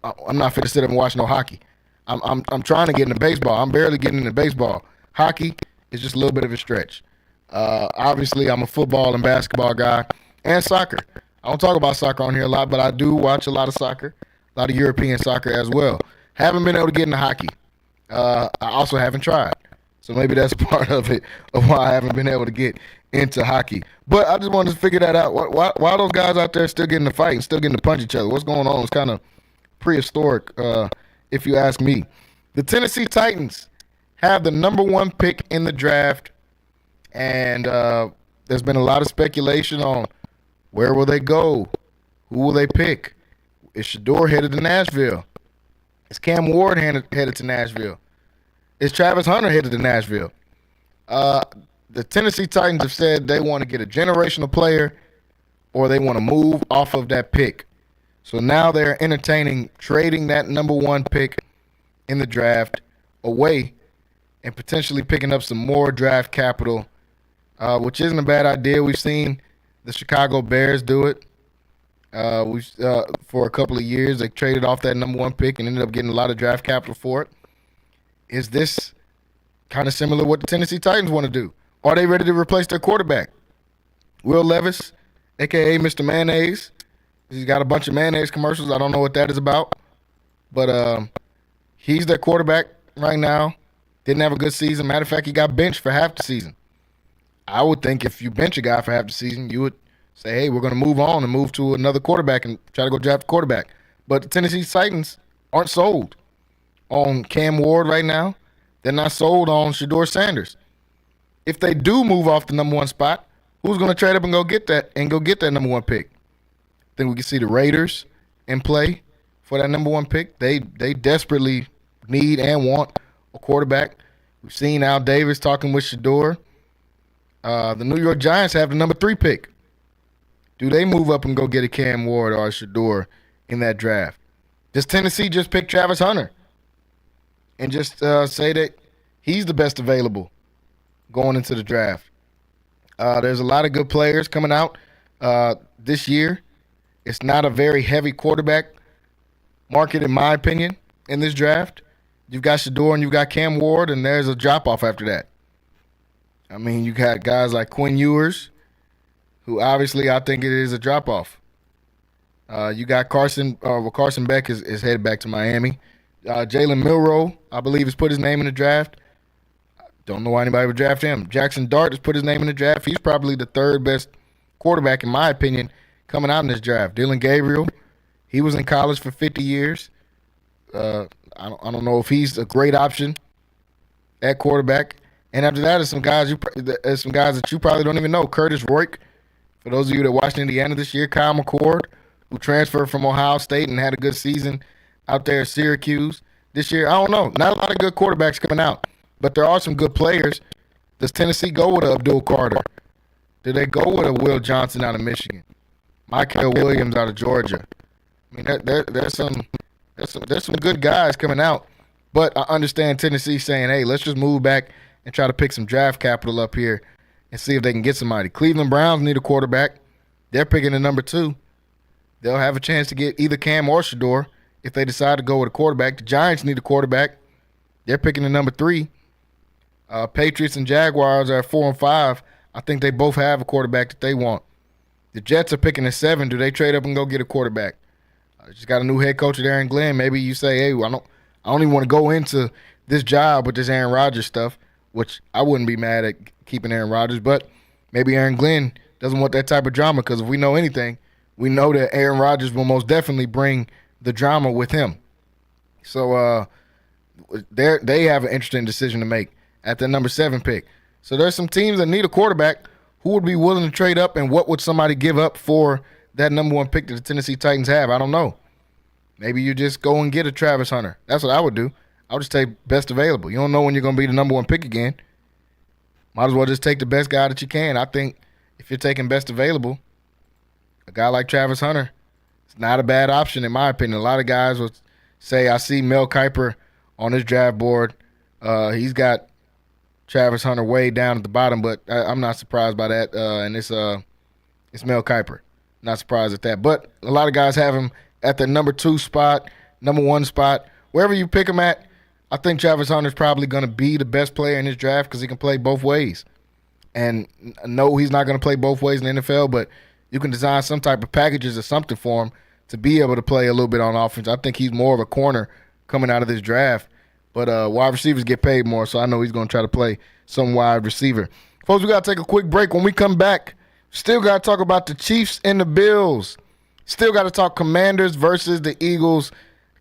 I'm not fit to sit up and watch no hockey. I'm trying to get into baseball. I'm barely getting into baseball. Hockey is just a little bit of a stretch. Obviously, I'm a football and basketball guy and soccer. I don't talk about soccer on here a lot, but I do watch a lot of soccer, a lot of European soccer as well. Haven't been able to get into hockey. I also haven't tried. So maybe that's part of it, of why I haven't been able to get into hockey. But I just wanted to figure that out. Why are those guys out there still getting to fight and still getting to punch each other? What's going on? It's kind of prehistoric, if you ask me. The Tennessee Titans have the number 1 pick in the draft, and there's been a lot of speculation on where will they go? Who will they pick? Is Shador headed to Nashville? Is Cam Ward headed to Nashville? Is Travis Hunter headed to Nashville? The Tennessee Titans have said they want to get a generational player or they want to move off of that pick. So now they're entertaining trading that number 1 pick in the draft away and potentially picking up some more draft capital, which isn't a bad idea. We've seen the Chicago Bears do it. For a couple of years, they traded off that number 1 pick and ended up getting a lot of draft capital for it. Is this kind of similar to what the Tennessee Titans want to do? Are they ready to replace their quarterback? Will Levis, a.k.a. Mr. Mayonnaise. He's got a bunch of mayonnaise commercials. I don't know what that is about. But he's their quarterback right now. Didn't have a good season. Matter of fact, he got benched for half the season. I would think if you bench a guy for half the season, you would say, hey, we're going to move on and move to another quarterback and try to go draft a quarterback. But the Tennessee Titans aren't sold on Cam Ward right now. They're not sold on Shador Sanders. If they do move off the number 1 spot, who's going to trade up and go get that number 1 pick? I think we can see the Raiders in play for that number 1 pick. They desperately need and want a quarterback. We've seen Al Davis talking with Shador. The New York Giants have the number 3 pick. Do they move up and go get a Cam Ward or a Shador in that draft? Does Tennessee just pick Travis Hunter and just say that he's the best available going into the draft? There's a lot of good players coming out this year. It's not a very heavy quarterback market, in my opinion, in this draft. You've got Shador and you've got Cam Ward, and there's a drop-off after that. I mean, you got guys like Quinn Ewers. who obviously I think it is a drop-off. You got Carson Beck is headed back to Miami. Jalen Milroe, I believe, has put his name in the draft. Don't know why anybody would draft him. Jackson Dart has put his name in the draft. He's probably the third best quarterback, in my opinion, coming out in this draft. Dylan Gabriel, he was in college for 50 years. I don't know if he's a great option at quarterback. And after that, there's some guys that you probably don't even know. Curtis Rourke, for those of you that watched Indiana this year. Kyle McCord, who transferred from Ohio State and had a good season out there at Syracuse this year. I don't know. Not a lot of good quarterbacks coming out, but there are some good players. Does Tennessee go with a Abdul Carter? Do they go with a Will Johnson out of Michigan? Michael Williams out of Georgia? I mean, there's some good guys coming out, but I understand Tennessee saying, hey, let's just move back and try to pick some draft capital up here and see if they can get somebody. Cleveland Browns need a quarterback. They're picking the number 2. They'll have a chance to get either Cam or Shador if they decide to go with a quarterback. The Giants need a quarterback. They're picking the number 3. Patriots and Jaguars are at 4 and 5. I think they both have a quarterback that they want. The Jets are picking at 7. Do they trade up and go get a quarterback? Just got a new head coach at Aaron Glenn. Maybe you say, hey, I don't even want to go into this job with this Aaron Rodgers stuff, which I wouldn't be mad at keeping Aaron Rodgers, but maybe Aaron Glenn doesn't want that type of drama, because if we know anything, we know that Aaron Rodgers will most definitely bring the drama with him. So they have an interesting decision to make at the number 7 pick. So there's some teams that need a quarterback. Who would be willing to trade up, and what would somebody give up for that number 1 pick that the Tennessee Titans have? I don't know. Maybe you just go and get a Travis Hunter. That's what I would do. I would just take best available. You don't know when you're going to be the number 1 pick again. Might as well just take the best guy that you can. I think if you're taking best available, a guy like Travis Hunter, it's not a bad option in my opinion. A lot of guys would say, I see Mel Kiper on his draft board. He's got Travis Hunter way down at the bottom, but I'm not surprised by that. And it's Mel Kiper. Not surprised at that. But a lot of guys have him at the number 2 spot, number 1 spot. Wherever you pick him at, I think Travis Hunter is probably going to be the best player in this draft because he can play both ways. And no, he's not going to play both ways in the NFL, but you can design some type of packages or something for him to be able to play a little bit on offense. I think he's more of a corner coming out of this draft. But wide receivers get paid more, so I know he's going to try to play some wide receiver. Folks, we got to take a quick break. When we come back, still got to talk about the Chiefs and the Bills. Still got to talk Commanders versus the Eagles,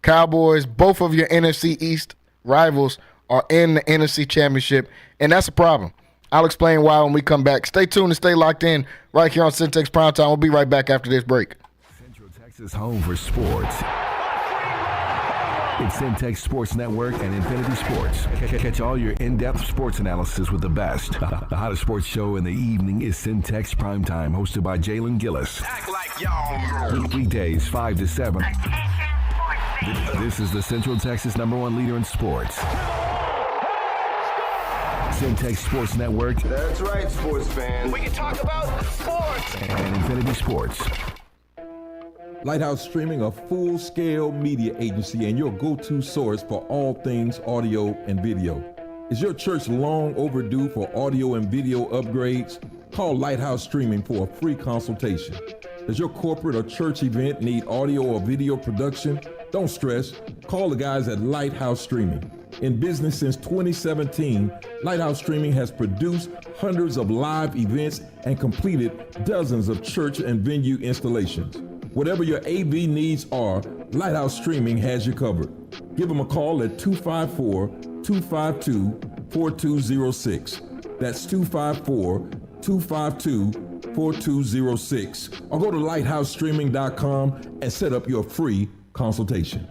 Cowboys. Both of your NFC East rivals are in the NFC Championship, and that's a problem. I'll explain why when we come back. Stay tuned and stay locked in right here on Centex Primetime. We'll be right back after this break. Central Texas home for sports. It's Centex Sports Network and Infinity Sports. Catch all your in-depth sports analysis with the best. The hottest sports show in the evening is Centex Primetime, hosted by Jalen Gillis. Act like y'all. Weekdays 5 to 7. This is the Central Texas #1 leader in sports. Centex Sports Network. That's right, sports fans. We can talk about sports. And Infinity Sports. Lighthouse Streaming, a full-scale media agency and your go-to source for all things audio and video. Is your church long overdue for audio and video upgrades? Call Lighthouse Streaming for a free consultation. Does your corporate or church event need audio or video production? Don't stress. Call the guys at Lighthouse Streaming. In business since 2017, Lighthouse Streaming has produced hundreds of live events and completed dozens of church and venue installations. Whatever your AV needs are, Lighthouse Streaming has you covered. Give them a call at 254-252-4206. That's 254-252-4206. Or go to lighthousestreaming.com and set up your free consultation.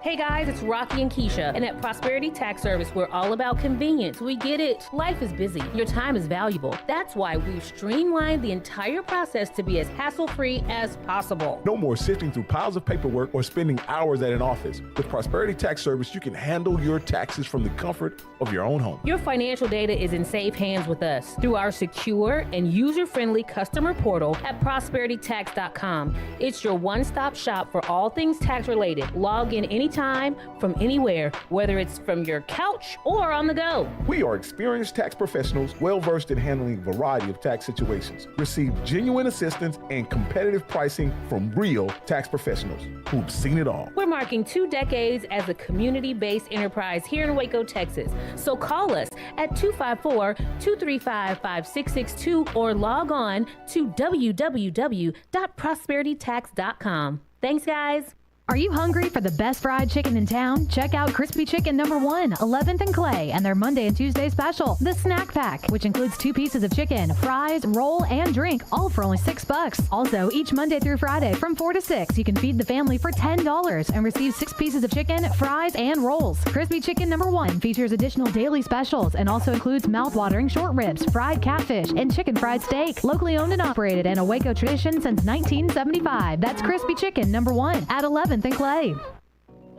Hey guys, it's Rocky and Keisha, and at Prosperity Tax Service, we're all about convenience. We get it. Life is busy. Your time is valuable. That's why we've streamlined the entire process to be as hassle-free as possible. No more sifting through piles of paperwork or spending hours at an office. With Prosperity Tax Service, you can handle your taxes from the comfort of your own home. Your financial data is in safe hands with us through our secure and user-friendly customer portal at prosperitytax.com. It's your one-stop shop for all things tax-related. Log in anytime anytime, from anywhere, whether it's from your couch or on the go. We are experienced tax professionals well-versed in handling a variety of tax situations. Receive genuine assistance and competitive pricing from real tax professionals who've seen it all. We're marking 2 decades as a community-based enterprise here in Waco, Texas. So call us at 254-235-5662 or log on to www.prosperitytax.com. Thanks, guys. Are you hungry for the best fried chicken in town? Check out Crispy Chicken No. 1, 11th and Clay, and their Monday and Tuesday special, the Snack Pack, which includes 2 pieces of chicken, fries, roll, and drink, all for only $6. Also, each Monday through Friday from 4 to 6, you can feed the family for $10 and receive 6 pieces of chicken, fries, and rolls. Crispy Chicken No. 1 features additional daily specials and also includes mouth-watering short ribs, fried catfish, and chicken fried steak. Locally owned and operated and a Waco tradition since 1975. That's Crispy Chicken No. 1 at 11th and Clay.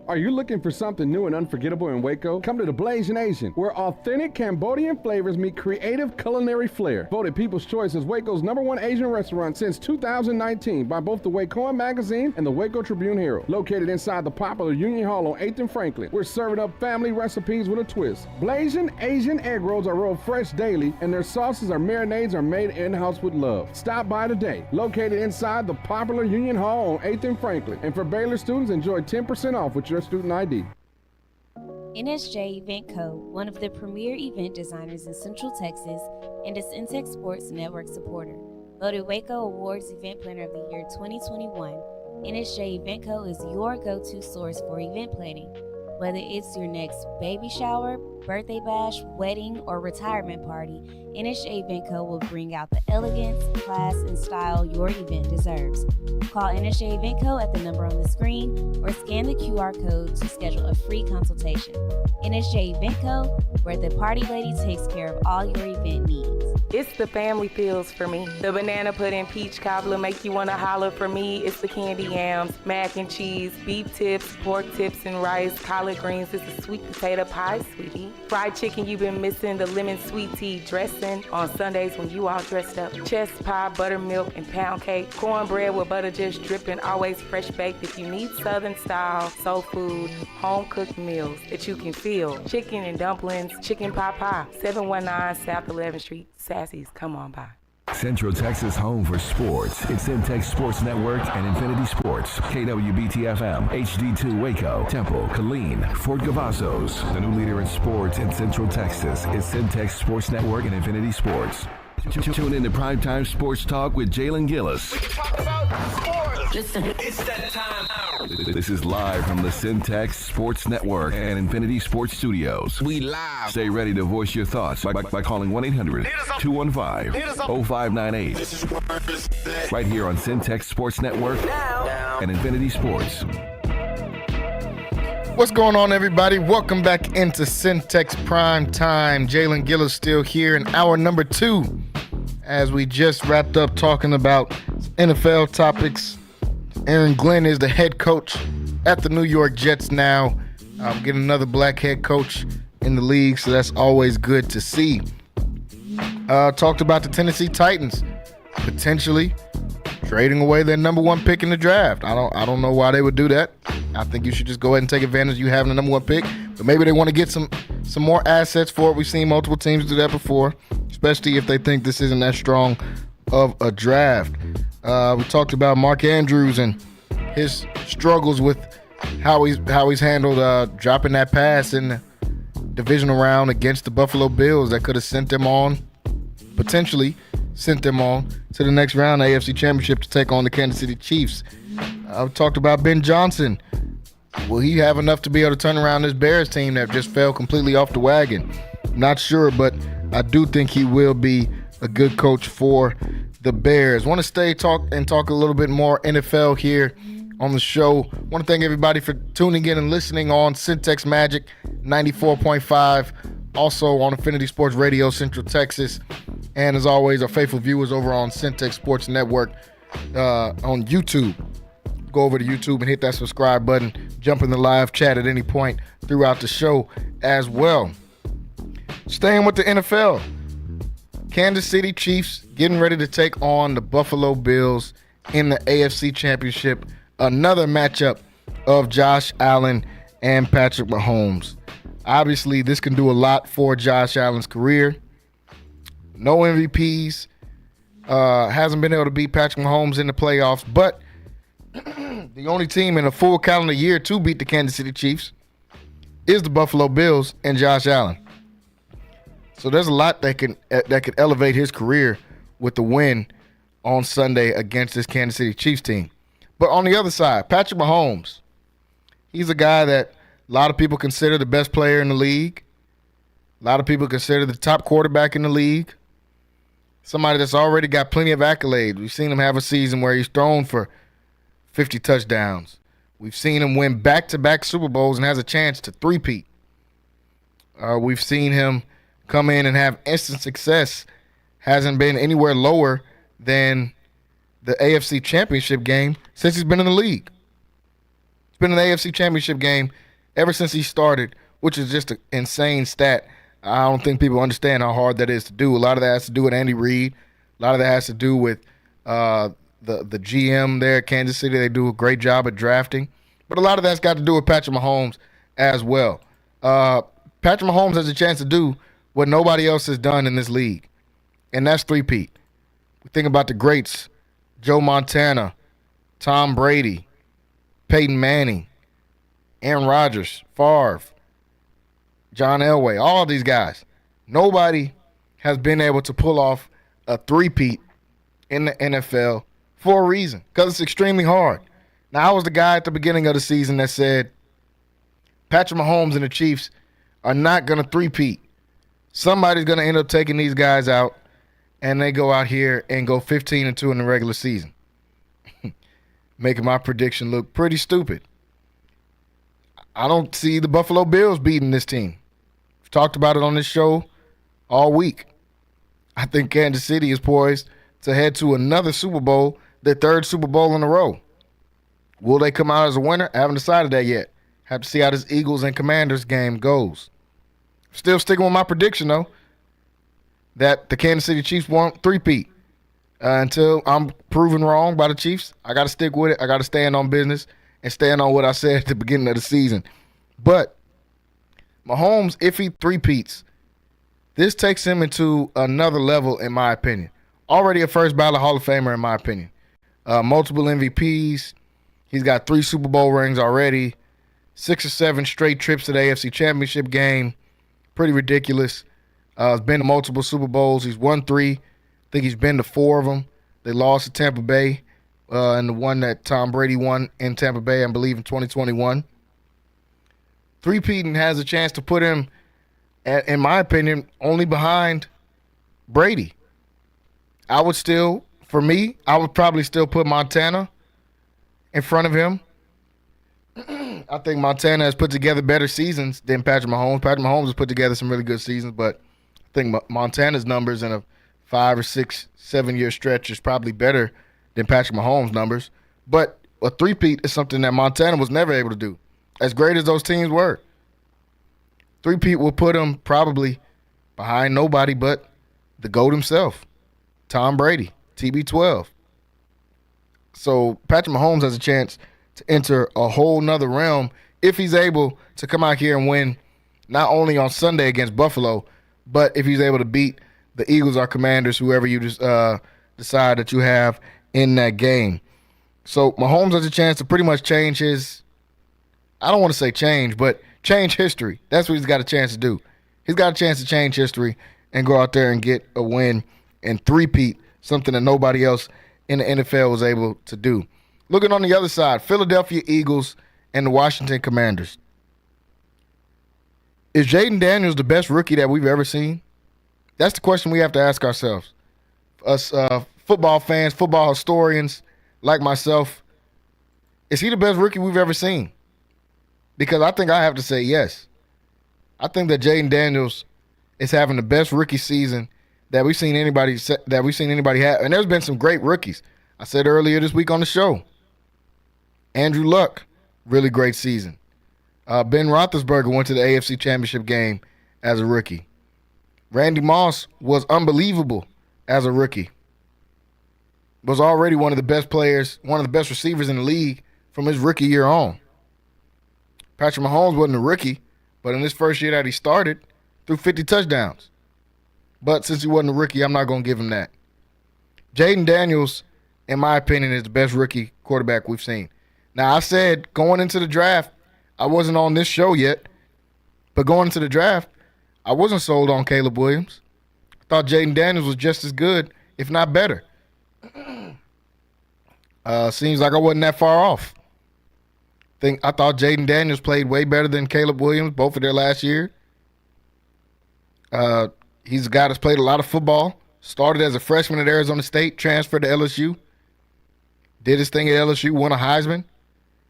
Are you looking for something new and unforgettable in Waco? Come to the Blazing Asian, where authentic Cambodian flavors meet creative culinary flair. Voted People's Choice as Waco's #1 Asian restaurant since 2019 by both the Wacoan Magazine and the Waco Tribune Herald. Located inside the popular Union Hall on 8th and Franklin, we're serving up family recipes with a twist. Blazing Asian egg rolls are rolled fresh daily, and their sauces or marinades are made in-house with love. Stop by today. Located inside the popular Union Hall on 8th and Franklin. And for Baylor students, enjoy 10% off with your student ID. NSJ Event Co., one of the premier event designers in Central Texas and a Centex Sports Network supporter. Voted Waco Awards Event Planner of the Year 2021, NSJ Event Co. is your go-to source for event planning. Whether it's your next baby shower, birthday bash, wedding, or retirement party, NSJ Event Co. will bring out the elegance, class, and style your event deserves. Call NSJ Event Co. at the number on the screen or scan the QR code to schedule a free consultation. NSJ Event Co., where the party lady takes care of all your event needs. It's the family feels for me. The banana pudding peach cobbler make you want to holler for me. It's the candy yams, mac and cheese, beef tips, pork tips and rice, collard greens. It's the sweet potato pie, sweetie. Fried chicken you've been missing, the lemon sweet tea dressing on Sundays when you all dressed up. Chest pie, buttermilk, and pound cake. Cornbread with butter just dripping, always fresh baked. If you need Southern style, soul food, home cooked meals that you can feel. Chicken and dumplings, chicken pot pie. 719 South 11th Street. Sassy's, come on by. Central Texas home for sports. It's Centex Sports Network and Infinity Sports. KWBT-FM, HD2 Waco, Temple, Killeen, Fort Cavazos. The new leader in sports in Central Texas is Centex Sports Network and Infinity Sports. Tune in to Primetime Sports Talk with Jalen Gillis. We can talk about sports. Listen, it's that time. This is live from the Centex Sports Network and Infinity Sports Studios. We live. Stay ready to voice your thoughts by calling 1-800-215-0598. Right here on Centex Sports Network and Infinity Sports. What's going on, everybody? Welcome back into Centex Prime Time. Jalen Gillis still here in hour number 2 as we just wrapped up talking about NFL topics. Aaron Glenn is the head coach at the New York Jets now. Getting another black head coach in the league, so that's always good to see. Talked about the Tennessee Titans potentially trading away their #1 pick in the draft. I don't know why they would do that. I think you should just go ahead and take advantage of you having the #1 pick. But maybe they want to get some more assets for it. We've seen multiple teams do that before, especially if they think this isn't that strong of a draft. We talked about Mark Andrews and his struggles with how he's handled dropping that pass in the divisional round against the Buffalo Bills that could have potentially sent them on to the next round of the AFC Championship to take on the Kansas City Chiefs. I've talked about Ben Johnson. Will he have enough to be able to turn around this Bears team that just fell completely off the wagon? Not sure, but I do think he will be a good coach for the Bears. Want to talk a little bit more NFL here on the show. Want to thank everybody for tuning in and listening on Centex Magic 94.5, also on Infinity Sports Radio Central Texas, and as always, our faithful viewers over on Centex Sports Network on YouTube. Go over to YouTube and hit that subscribe button. Jump in the live chat at any point throughout the show as well. Staying with the NFL, Kansas City Chiefs getting ready to take on the Buffalo Bills in the AFC Championship. Another matchup of Josh Allen and Patrick Mahomes. Obviously, this can do a lot for Josh Allen's career. No MVPs. Hasn't been able to beat Patrick Mahomes in the playoffs, but the only team in a full calendar year to beat the Kansas City Chiefs is the Buffalo Bills and Josh Allen. So there's a lot that could elevate his career with the win on Sunday against this Kansas City Chiefs team. But on the other side, Patrick Mahomes, he's a guy that a lot of people consider the best player in the league. A lot of people consider the top quarterback in the league. Somebody that's already got plenty of accolades. We've seen him have a season where he's thrown for 50 touchdowns. We've seen him win back-to-back Super Bowls and has a chance to three-peat. We've seen him come in and have instant success. Hasn't been anywhere lower than the AFC Championship game since he's been in the league. He's been in the AFC Championship game ever since he started, which is just an insane stat. I don't think people understand how hard that is to do. A lot of that has to do with Andy Reid. A lot of that has to do with the GM there at Kansas City. They do a great job at drafting. But a lot of that's got to do with Patrick Mahomes as well. Patrick Mahomes has a chance to do what nobody else has done in this league, and that's three-peat. We think about the greats, Joe Montana, Tom Brady, Peyton Manning, Aaron Rodgers, Favre, John Elway, all these guys. Nobody has been able to pull off a three-peat in the NFL for a reason, because it's extremely hard. Now, I was the guy at the beginning of the season that said Patrick Mahomes and the Chiefs are not going to three-peat. Somebody's going to end up taking these guys out, and they go out here and go 15-2 in the regular season, making my prediction look pretty stupid. I don't see the Buffalo Bills beating this team. We've talked about it on this show all week. I think Kansas City is poised to head to another Super Bowl, their third Super Bowl in a row. Will they come out as a winner? I haven't decided that yet. Have to see how this Eagles and Commanders game goes. Still sticking with my prediction, though, that the Kansas City Chiefs won't three-peat. Until I'm proven wrong by the Chiefs, I got to stick with it. I got to stand on business and stand on what I said at the beginning of the season. But Mahomes, if he three-peats, this takes him into another level, in my opinion. Already a first ballot Hall of Famer, in my opinion. Multiple MVPs. He's got 3 Super Bowl rings already. 6 or 7 straight trips to the AFC Championship game. Pretty ridiculous. He's been to multiple Super Bowls. He's won 3. I think he's been to 4 of them. They lost to Tampa Bay, and the one that Tom Brady won in Tampa Bay, I believe, in 2021. Three-peating has a chance to put him, in my opinion, only behind Brady. I would probably still put Montana in front of him. I think Montana has put together better seasons than Patrick Mahomes. Patrick Mahomes has put together some really good seasons, but I think Montana's numbers in a 5 or 6, 7 year stretch is probably better than Patrick Mahomes' numbers. But a three-peat is something that Montana was never able to do, as great as those teams were. Three-peat will put him probably behind nobody but the GOAT himself, Tom Brady, TB12. So Patrick Mahomes has a chance to enter a whole nother realm if he's able to come out here and win not only on Sunday against Buffalo, but if he's able to beat the Eagles or Commanders, whoever you just decide that you have in that game. So Mahomes has a chance to pretty much change his, I don't want to say change, but change history. That's what he's got a chance to do. He's got a chance to change history and go out there and get a win and three-peat, something that nobody else in the NFL was able to do. Looking on the other side, Philadelphia Eagles and the Washington Commanders. Is Jaden Daniels the best rookie that we've ever seen? That's the question we have to ask ourselves. Us football fans, football historians like myself, is he the best rookie we've ever seen? Because I think I have to say yes. I think that Jaden Daniels is having the best rookie season that we've seen anybody have. And there's been some great rookies. I said earlier this week on the show, Andrew Luck, really great season. Ben Roethlisberger went to the AFC Championship game as a rookie. Randy Moss was unbelievable as a rookie. Was already one of the best players, one of the best receivers in the league from his rookie year on. Patrick Mahomes wasn't a rookie, but in this first year that he started, threw 50 touchdowns. But since he wasn't a rookie, I'm not going to give him that. Jaden Daniels, in my opinion, is the best rookie quarterback we've seen. Now, I said going into the draft, I wasn't on this show yet, but going into the draft, I wasn't sold on Caleb Williams. I thought Jaden Daniels was just as good, if not better. Seems like I wasn't that far off. I thought Jaden Daniels played way better than Caleb Williams, both of their last year. He's a guy that's played a lot of football. Started as a freshman at Arizona State, transferred to LSU. Did his thing at LSU, won a Heisman.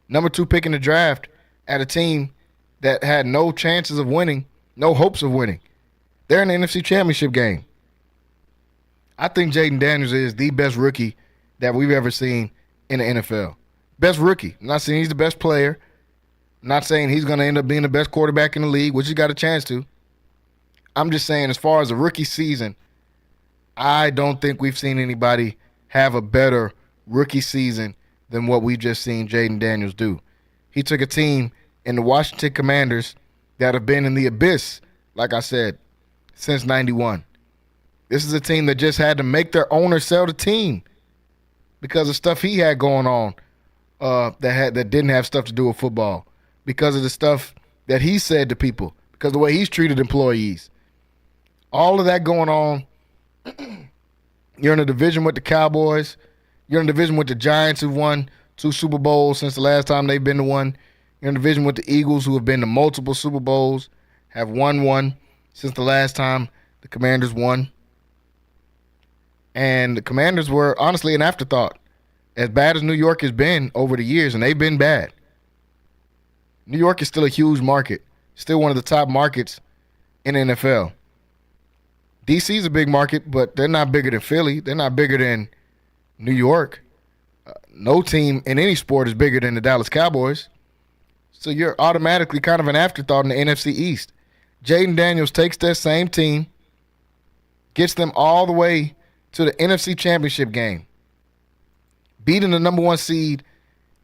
Number 2 pick in the draft at a team that had no chances of winning, no hopes of winning. They're in the NFC Championship game. I think Jaden Daniels is the best rookie that we've ever seen in the NFL. Best rookie. I'm not saying he's the best player. I'm not saying he's going to end up being the best quarterback in the league, which he's got a chance to. I'm just saying as far as a rookie season, I don't think we've seen anybody have a better rookie season than what we've just seen Jaden Daniels do. He took a team in the Washington Commanders that have been in the abyss, like I said, since 91. This is a team that just had to make their owner sell the team because of stuff he had going on that didn't have stuff to do with football, because of the stuff that he said to people, because of the way he's treated employees. All of that going on. You're in a division with the Cowboys. You're in a division with the Giants, who've won 2 Super Bowls since the last time they've been to one. You're in a division with the Eagles, who have been to multiple Super Bowls, have won one since the last time the Commanders won. And the Commanders were honestly an afterthought, as bad as New York has been over the years, and they've been bad. New York is still a huge market, still one of the top markets in the NFL. D.C. is a big market, but they're not bigger than Philly. They're not bigger than New York. No team in any sport is bigger than the Dallas Cowboys. So you're automatically kind of an afterthought in the NFC East. Jaden Daniels takes that same team, gets them all the way to the NFC Championship game, beating the number 1 seed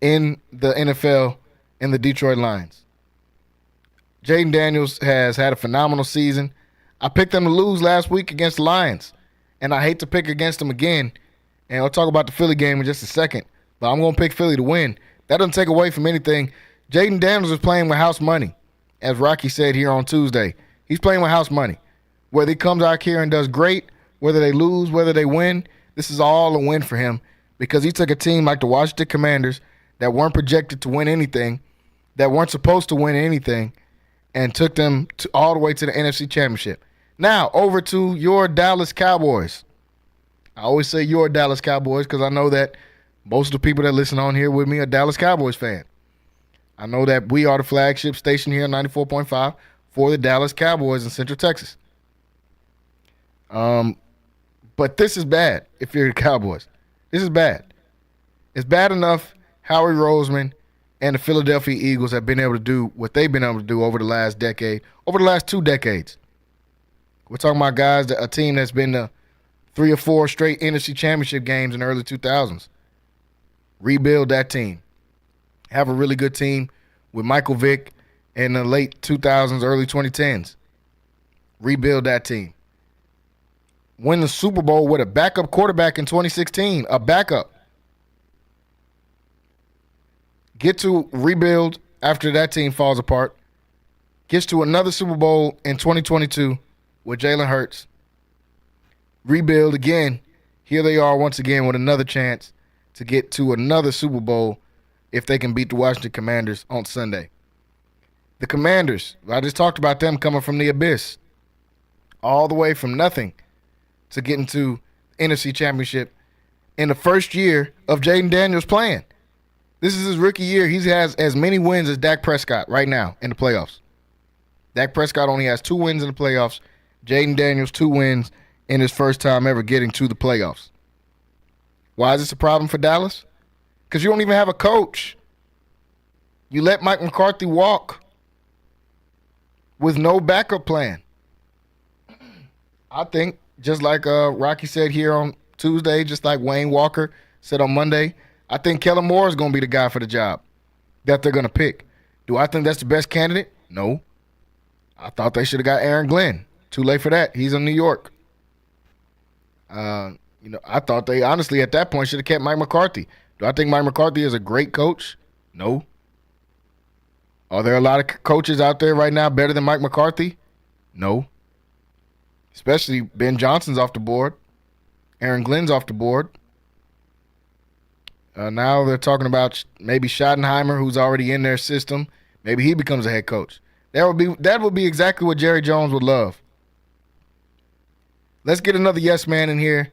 in the NFL in the Detroit Lions. Jaden Daniels has had a phenomenal season. I picked them to lose last week against the Lions, and I hate to pick against them again. And I'll talk about the Philly game in just a second, but I'm going to pick Philly to win. That doesn't take away from anything. Jaden Daniels is playing with house money, as Rocky said here on Tuesday. He's playing with house money. Whether he comes out here and does great, whether they lose, whether they win, this is all a win for him, because he took a team like the Washington Commanders that weren't projected to win anything, that weren't supposed to win anything, and took them all the way to the NFC Championship. Now, over to your Dallas Cowboys. I always say your Dallas Cowboys because I know that most of the people that listen on here with me are Dallas Cowboys fans. I know that we are the flagship station here, 94.5, for the Dallas Cowboys in Central Texas. But this is bad if you're the Cowboys. This is bad. It's bad enough Howie Roseman and the Philadelphia Eagles have been able to do what they've been able to do over the last decade, over the last 2 decades. We're talking about guys, a team that's been to 3 or 4 straight NFC Championship games in the early 2000s. Rebuild that team. Have a really good team with Michael Vick in the late 2000s, early 2010s. Rebuild that team. Win the Super Bowl with a backup quarterback in 2016, a backup. Get to rebuild after that team falls apart. Gets to another Super Bowl in 2022 with Jalen Hurts. Rebuild again. Here they are once again with another chance to get to another Super Bowl if they can beat the Washington Commanders on Sunday. The Commanders, I just talked about them coming from the abyss, all the way from nothing to getting to NFC Championship in the first year of Jaden Daniels playing. This is his rookie year. He has as many wins as Dak Prescott right now in the playoffs. Dak Prescott only has 2 wins in the playoffs. Jaden Daniels 2 wins in his first time ever getting to the playoffs. Why is this a problem for Dallas? Because you don't even have a coach. You let Mike McCarthy walk with no backup plan. I think, just like Rocky said here on Tuesday, just like Wayne Walker said on Monday, I think Kellen Moore is going to be the guy for the job that they're going to pick. Do I think that's the best candidate? No. I thought they should have got Aaron Glenn. Too late for that. He's in New York. I thought they honestly at that point should have kept Mike McCarthy. Do I think Mike McCarthy is a great coach? No. Are there a lot of coaches out there right now better than Mike McCarthy? No. Especially Ben Johnson's off the board. Aaron Glenn's off the board. Now they're talking about maybe Schottenheimer, who's already in their system. Maybe he becomes a head coach. That would be exactly what Jerry Jones would love. Let's get another yes man in here.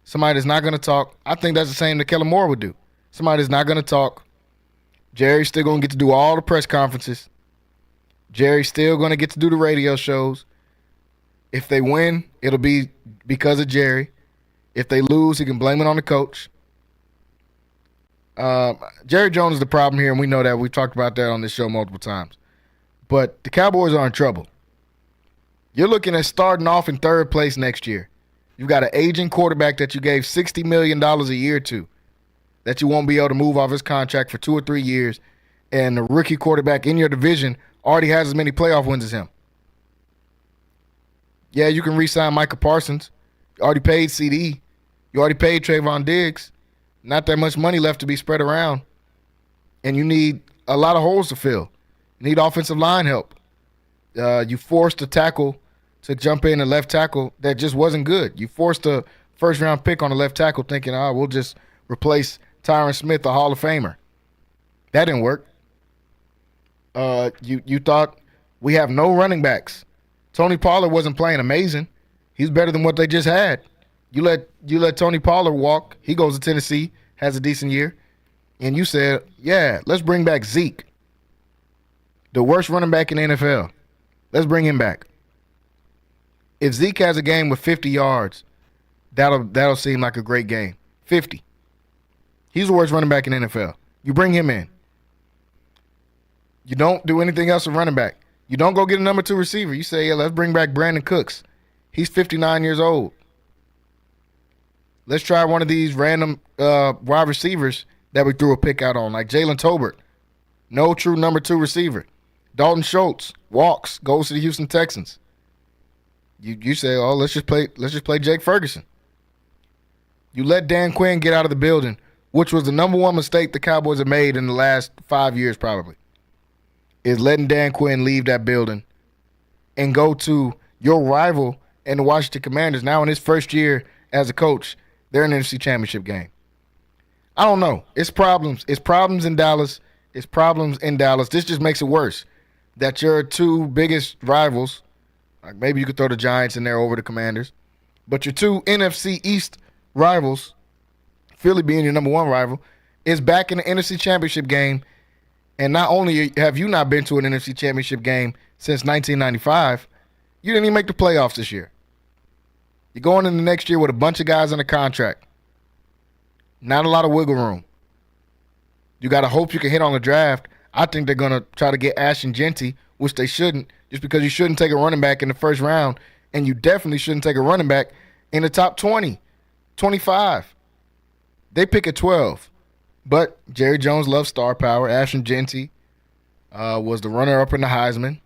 Somebody that's not going to talk. I think that's the same that Kellen Moore would do. Somebody that's not going to talk. Jerry's still going to get to do all the press conferences. Jerry's still going to get to do the radio shows. If they win, it'll be because of Jerry. If they lose, he can blame it on the coach. Jerry Jones is the problem here, and we know that. We've talked about that on this show multiple times. But the Cowboys are in trouble. You're looking at starting off in third place next year. You've got an aging quarterback that you gave $60 million a year to, that you won't be able to move off his contract for 2 or 3 years, and the rookie quarterback in your division already has as many playoff wins as him. Yeah, you can re-sign Micah Parsons. You already paid CD. You already paid Trayvon Diggs. Not that much money left to be spread around. And you need a lot of holes to fill. You need offensive line help. You forced a tackle to jump in a left tackle that just wasn't good. You forced a first-round pick on a left tackle thinking, we'll just replace Tyron Smith, a Hall of Famer. That didn't work. You thought we have no running backs. Tony Pollard wasn't playing amazing. He's better than what they just had. You let Tony Pollard walk. He goes to Tennessee, has a decent year. And you said, yeah, let's bring back Zeke. The worst running back in the NFL. Let's bring him back. If Zeke has a game with 50 yards, that'll seem like a great game. 50. He's the worst running back in the NFL. You bring him in. You don't do anything else with running back. You don't go get a number 2 receiver. You say, yeah, let's bring back Brandon Cooks. He's 59 years old. Let's try one of these random wide receivers that we threw a pick out on, like Jalen Tolbert. No true number 2 receiver. Dalton Schultz walks, goes to the Houston Texans. You say, let's just play Jake Ferguson. You let Dan Quinn get out of the building, which was the number 1 mistake the Cowboys have made in the last 5 years probably, is letting Dan Quinn leave that building and go to your rival and the Washington Commanders. Now in his first year as a coach, they're in the NFC Championship game. I don't know. It's problems. It's problems in Dallas. It's problems in Dallas. This just makes it worse that your 2 biggest rivals, like maybe you could throw the Giants in there over the Commanders, but your 2 NFC East rivals, Philly being your number 1 rival, is back in the NFC Championship game. And not only have you not been to an NFC Championship game since 1995, you didn't even make the playoffs this year. You're going into next year with a bunch of guys on a contract. Not a lot of wiggle room. You got to hope you can hit on the draft. I think they're going to try to get Ashton Genty, which they shouldn't, just because you shouldn't take a running back in the first round, and you definitely shouldn't take a running back in the top 20, 25. They pick at 12. But Jerry Jones loves star power. Ashton Genty was the runner-up in the Heisman.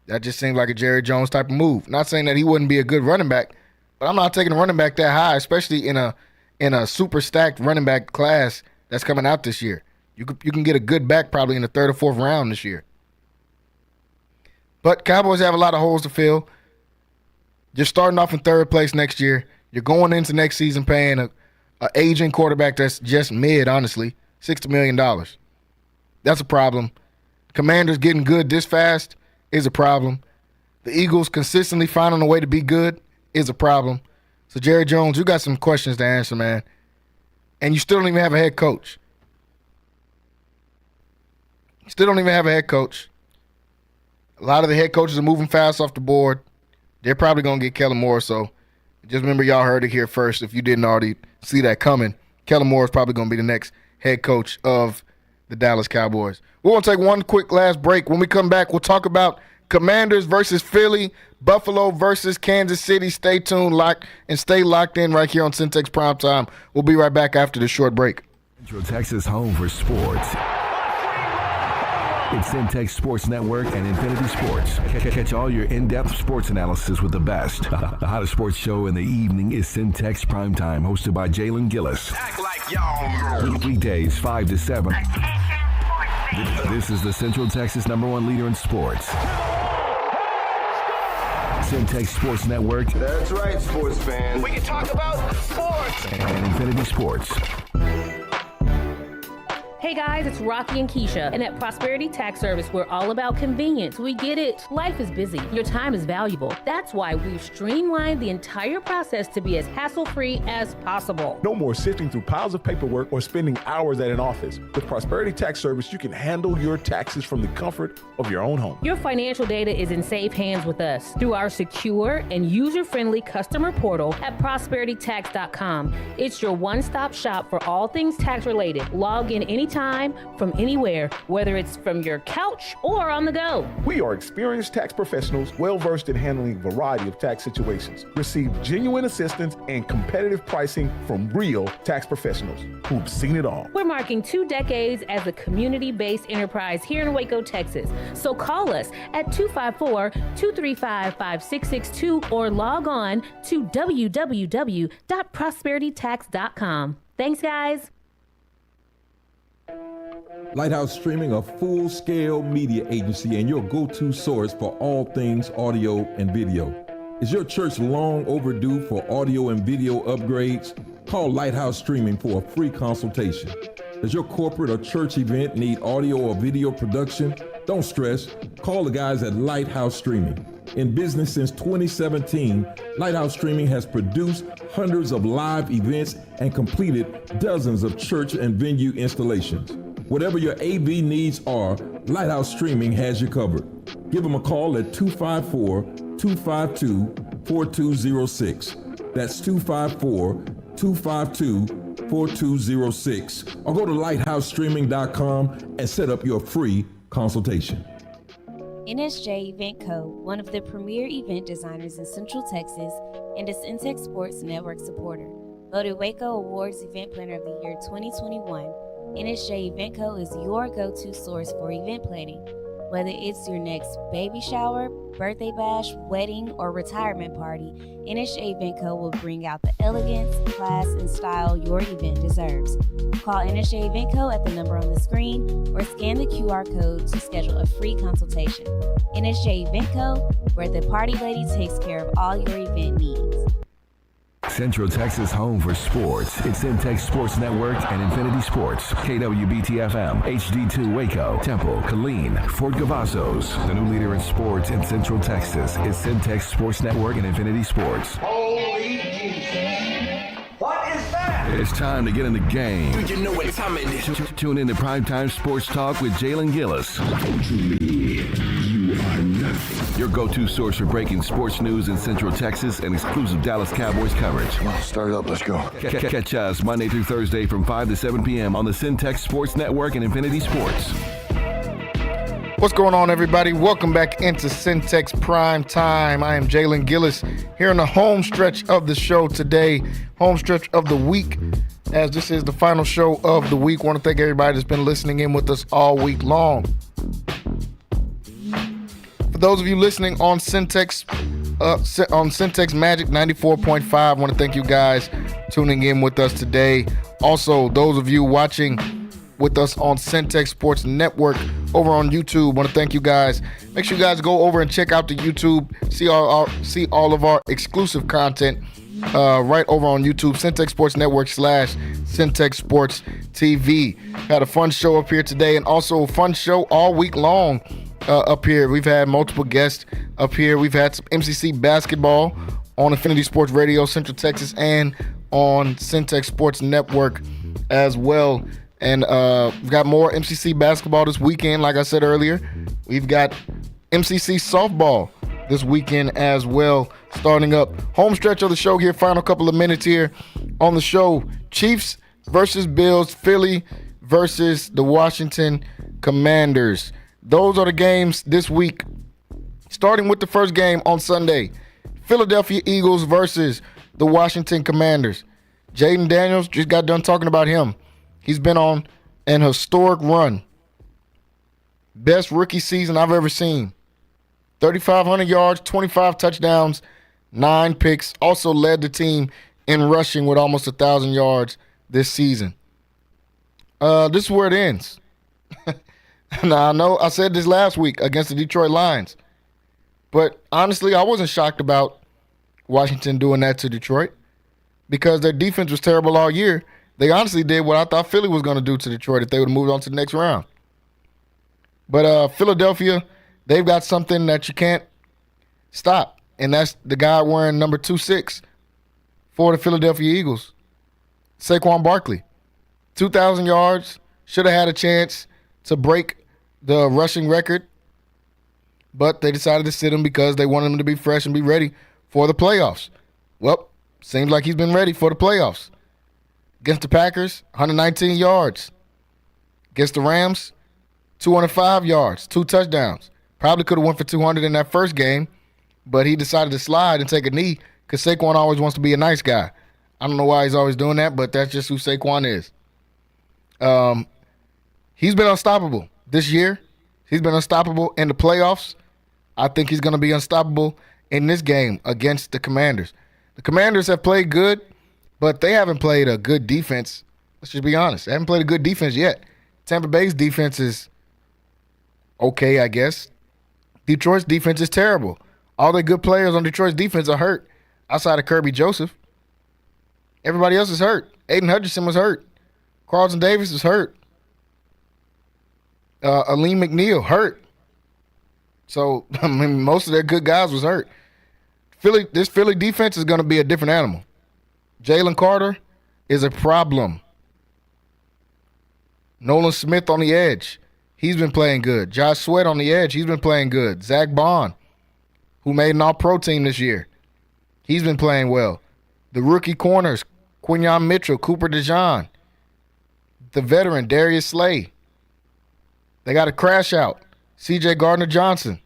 That just seemed like a Jerry Jones type of move. Not saying that he wouldn't be a good running back, but I'm not taking a running back that high, especially in a super stacked running back class that's coming out this year. You can get a good back probably in the 3rd or 4th round this year. But Cowboys have a lot of holes to fill. You're starting off in 3rd place next year. You're going into next season paying a aging quarterback that's just mid, honestly, $60 million. That's a problem. Commanders getting good this fast is a problem. The Eagles consistently finding a way to be good is a problem. So, Jerry Jones, you got some questions to answer, man. And you still don't even have a head coach. Still don't even have a head coach. A lot of the head coaches are moving fast off the board. They're probably going to get Kellen Moore, so just remember y'all heard it here first. If you didn't already see that coming, Kellen Moore is probably going to be the next head coach of the Dallas Cowboys. We're going to take one quick last break. When we come back, we'll talk about Commanders versus Philly, Buffalo versus Kansas City. Stay tuned, stay locked in right here on Centex Primetime. We'll be right back after the short break. Central Texas home for sports. It's Centex Sports Network and Infinity Sports. Catch all your in-depth sports analysis with the best. The hottest sports show in the evening is Centex Primetime, hosted by Jalen Gillis. Act like y'all. Weekdays 5 to 7. This is the Central Texas #1 leader in sports. Centex Sports Network. That's right, sports fans. We can talk about sports. And Infinity Sports. Hey guys, it's Rocky and Keisha, and at Prosperity Tax Service, we're all about convenience. We get it. Life is busy. Your time is valuable. That's why we've streamlined the entire process to be as hassle-free as possible. No more sifting through piles of paperwork or spending hours at an office. With Prosperity Tax Service, you can handle your taxes from the comfort of your own home. Your financial data is in safe hands with us through our secure and user-friendly customer portal at prosperitytax.com. It's your one-stop shop for all things tax-related. Log in anytime from anywhere, whether it's from your couch or on the go. We are experienced tax professionals well-versed in handling a variety of tax situations. Receive genuine assistance and competitive pricing from real tax professionals who've seen it all. We're marking 2 decades as a community-based enterprise here in Waco, Texas. So call us at 254-235-5662 or log on to www.prosperitytax.com. Thanks, guys. Lighthouse Streaming, a full-scale media agency and your go-to source for all things audio and video. Is your church long overdue for audio and video upgrades? Call Lighthouse Streaming for a free consultation. Does your corporate or church event need audio or video production? Don't stress. Call the guys at Lighthouse Streaming. In business since 2017, Lighthouse Streaming has produced hundreds of live events and completed dozens of church and venue installations. Whatever your AV needs are, Lighthouse Streaming has you covered. Give them a call at 254-252-4206. That's 254-252-4206. Or go to lighthousestreaming.com and set up your free consultation. NSJ Event Co., one of the premier event designers in Central Texas and a Centex Sports Network supporter. Voted Waco Awards Event Planner of the Year 2021, NSJ Event Co. is your go-to source for event planning. Whether it's your next baby shower, birthday bash, wedding, or retirement party, NSJ Event Co. will bring out the elegance, class, and style your event deserves. Call NSJ Event Co. at the number on the screen or scan the QR code to schedule a free consultation. NSJ Event Co., where the party lady takes care of all your event needs. Central Texas home for sports. It's Centex Sports Network and Infinity Sports. KWBT-FM, HD2 Waco, Temple, Killeen, Fort Cavazos. The new leader in sports in Central Texas is Centex Sports Network and Infinity Sports. Holy Jesus. What is that? It's time to get in the game. Do you know what time it is? Tune in to Primetime Sports Talk with Jalen Gillis. You are nothing. Your go-to source for breaking sports news in Central Texas and exclusive Dallas Cowboys coverage. Start it up. Let's go. Catch us Monday through Thursday from 5 to 7 p.m. on the Centex Sports Network and Infinity Sports. What's going on, everybody? Welcome back into Centex Prime Time. I am Jalen Gillis here in the home stretch of the show today, home stretch of the week, as this is the final show of the week. I want to thank everybody that's been listening in with us all week long. For those of you listening on Centex Magic 94.5, I want to thank you guys tuning in with us today. Also, those of you watching with us on Centex Sports Network over on YouTube, I want to thank you guys. Make sure you guys go over and check out the YouTube, see all of our exclusive content right over on YouTube, Centex Sports Network / Centex Sports TV. Had a fun show up here today, and also a fun show all week long. Up here, we've had multiple guests up here. We've had some MCC basketball on Infinity Sports Radio, Central Texas, and on Centex Sports Network as well. And we've got more MCC basketball this weekend. Like I said earlier, we've got MCC softball this weekend as well. Starting up home stretch of the show here, final couple of minutes here on the show. Chiefs versus Bills, Philly versus the Washington Commanders. Those are the games this week. Starting with the first game on Sunday, Philadelphia Eagles versus the Washington Commanders. Jaden Daniels, just got done talking about him. He's been on an historic run. Best rookie season I've ever seen. 3,500 yards, 25 touchdowns, 9 picks. Also led the team in rushing with almost 1,000 yards this season. This is where it ends. Now, I know I said this last week against the Detroit Lions. But honestly, I wasn't shocked about Washington doing that to Detroit because their defense was terrible all year. They honestly did what I thought Philly was going to do to Detroit if they would have moved on to the next round. But Philadelphia, they've got something that you can't stop, and that's the guy wearing number 26 for the Philadelphia Eagles, Saquon Barkley. 2,000 yards, should have had a chance to break the rushing record, but they decided to sit him because they wanted him to be fresh and be ready for the playoffs. Well, seems like he's been ready for the playoffs. Against the Packers, 119 yards. Against the Rams, 205 yards, 2 touchdowns. Probably could have went for 200 in that first game, but he decided to slide and take a knee because Saquon always wants to be a nice guy. I don't know why he's always doing that, but that's just who Saquon is. He's been unstoppable this year. He's been unstoppable in the playoffs. I think he's going to be unstoppable in this game against the Commanders. The Commanders have played good, but they haven't played a good defense. Let's just be honest. They haven't played a good defense yet. Tampa Bay's defense is okay, I guess. Detroit's defense is terrible. All the good players on Detroit's defense are hurt outside of Kirby Joseph. Everybody else is hurt. Aiden Hutchinson was hurt. Carlton Davis is hurt. Aleem McNeil hurt. So, I mean, most of their good guys was hurt. This Philly defense is going to be a different animal. Jalen Carter is a problem. Nolan Smith on the edge. He's been playing good. Josh Sweat on the edge. He's been playing good. Zach Bond, who made an all-pro team this year. He's been playing well. The rookie corners, Quinyon Mitchell, Cooper DeJean. The veteran, Darius Slay. They got a crash out. C.J. Gardner-Johnson.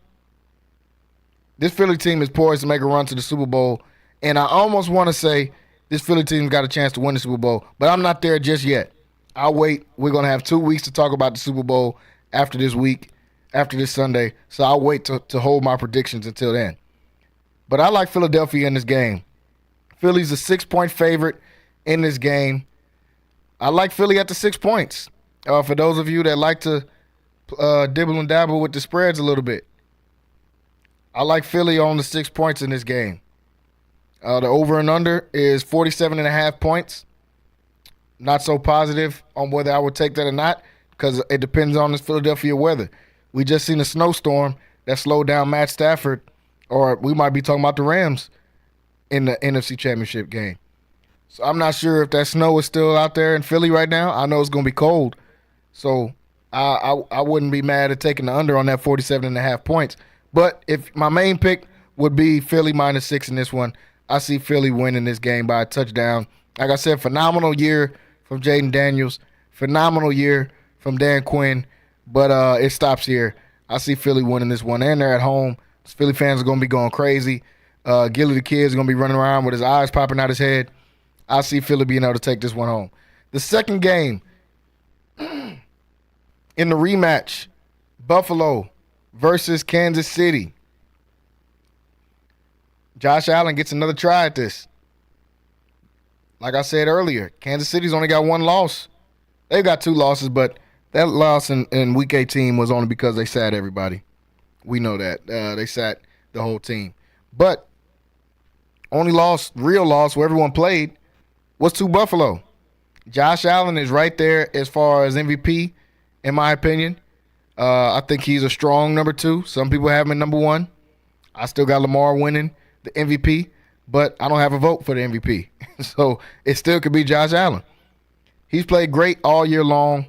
This Philly team is poised to make a run to the Super Bowl, and I almost want to say this Philly team's got a chance to win the Super Bowl, but I'm not there just yet. I'll wait. We're going to have 2 weeks to talk about the Super Bowl after this week, after this Sunday, so I'll wait to hold my predictions until then. But I like Philadelphia in this game. Philly's a 6-point favorite in this game. I like Philly at the 6 points. For those of you that like to dibble and dabble with the spreads a little bit, I like Philly on the 6 points in this game. The over and under is 47.5 points. Not so positive on whether I would take that or not because it depends on this Philadelphia weather. We just seen a snowstorm that slowed down Matt Stafford, or we might be talking about the Rams in the NFC Championship game. So I'm not sure if that snow is still out there in Philly right now. I know it's going to be cold. So I wouldn't be mad at taking the under on that 47.5 points. But if my main pick would be Philly -6 in this one, I see Philly winning this game by a touchdown. Like I said, phenomenal year from Jaden Daniels. Phenomenal year from Dan Quinn. But it stops here. I see Philly winning this one. And they're at home. Philly fans are going to be going crazy. Gilly the kid is going to be running around with his eyes popping out his head. I see Philly being able to take this one home. The second game in the rematch, Buffalo versus Kansas City. Josh Allen gets another try at this. Like I said earlier, Kansas City's only got 1 loss. They've got 2 losses, but that loss in Week 18 was only because they sat everybody. We know that. They sat the whole team. But only real loss where everyone played was to Buffalo. Josh Allen is right there as far as MVP, in my opinion. I think he's a strong number 2. Some people have him at number 1. I still got Lamar winning the MVP, but I don't have a vote for the MVP. So it still could be Josh Allen. He's played great all year long.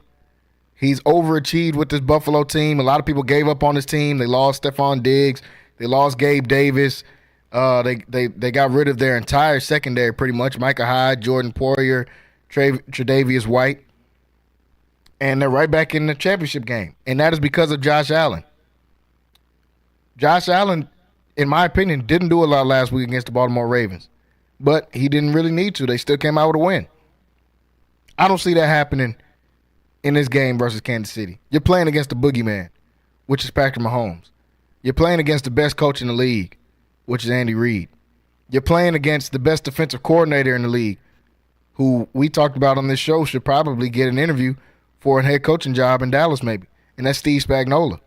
He's overachieved with this Buffalo team. A lot of people gave up on this team. They lost Stephon Diggs. They lost Gabe Davis. They got rid of their entire secondary pretty much. Micah Hyde, Jordan Poyer, Tre'Davious White. And they're right back in the championship game. And that is because of Josh Allen. Josh Allen, in my opinion, didn't do a lot last week against the Baltimore Ravens. But he didn't really need to. They still came out with a win. I don't see that happening in this game versus Kansas City. You're playing against the boogeyman. which is Patrick Mahomes. You're playing against the best coach in the league, which is Andy Reid. You're playing against the best defensive coordinator in the league, who we talked about on this show should probably get an interview for a head coaching job in Dallas maybe, and that's Steve Spagnuolo.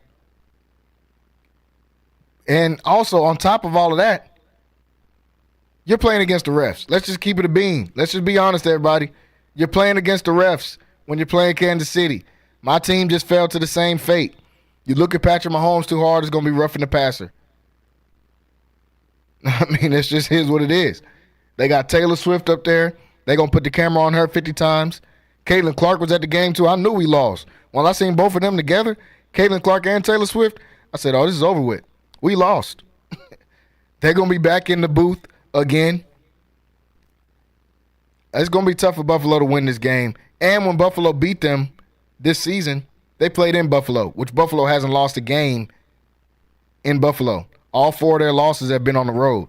And also, on top of all of that, you're playing against the refs. Let's just keep it a bean. Let's just be honest, everybody. You're playing against the refs when you're playing Kansas City. My team just fell to the same fate. You look at Patrick Mahomes too hard, it's going to be roughing the passer. I mean, it's just is what it is. They got Taylor Swift up there. They're going to put the camera on her 50 times. Caitlin Clark was at the game, too. I knew we lost. When I seen both of them together, Caitlin Clark and Taylor Swift, I said, oh, this is over with. We lost. They're going to be back in the booth again. It's going to be tough for Buffalo to win this game. And when Buffalo beat them this season, they played in Buffalo, which Buffalo hasn't lost a game in Buffalo. All 4 of their losses have been on the road.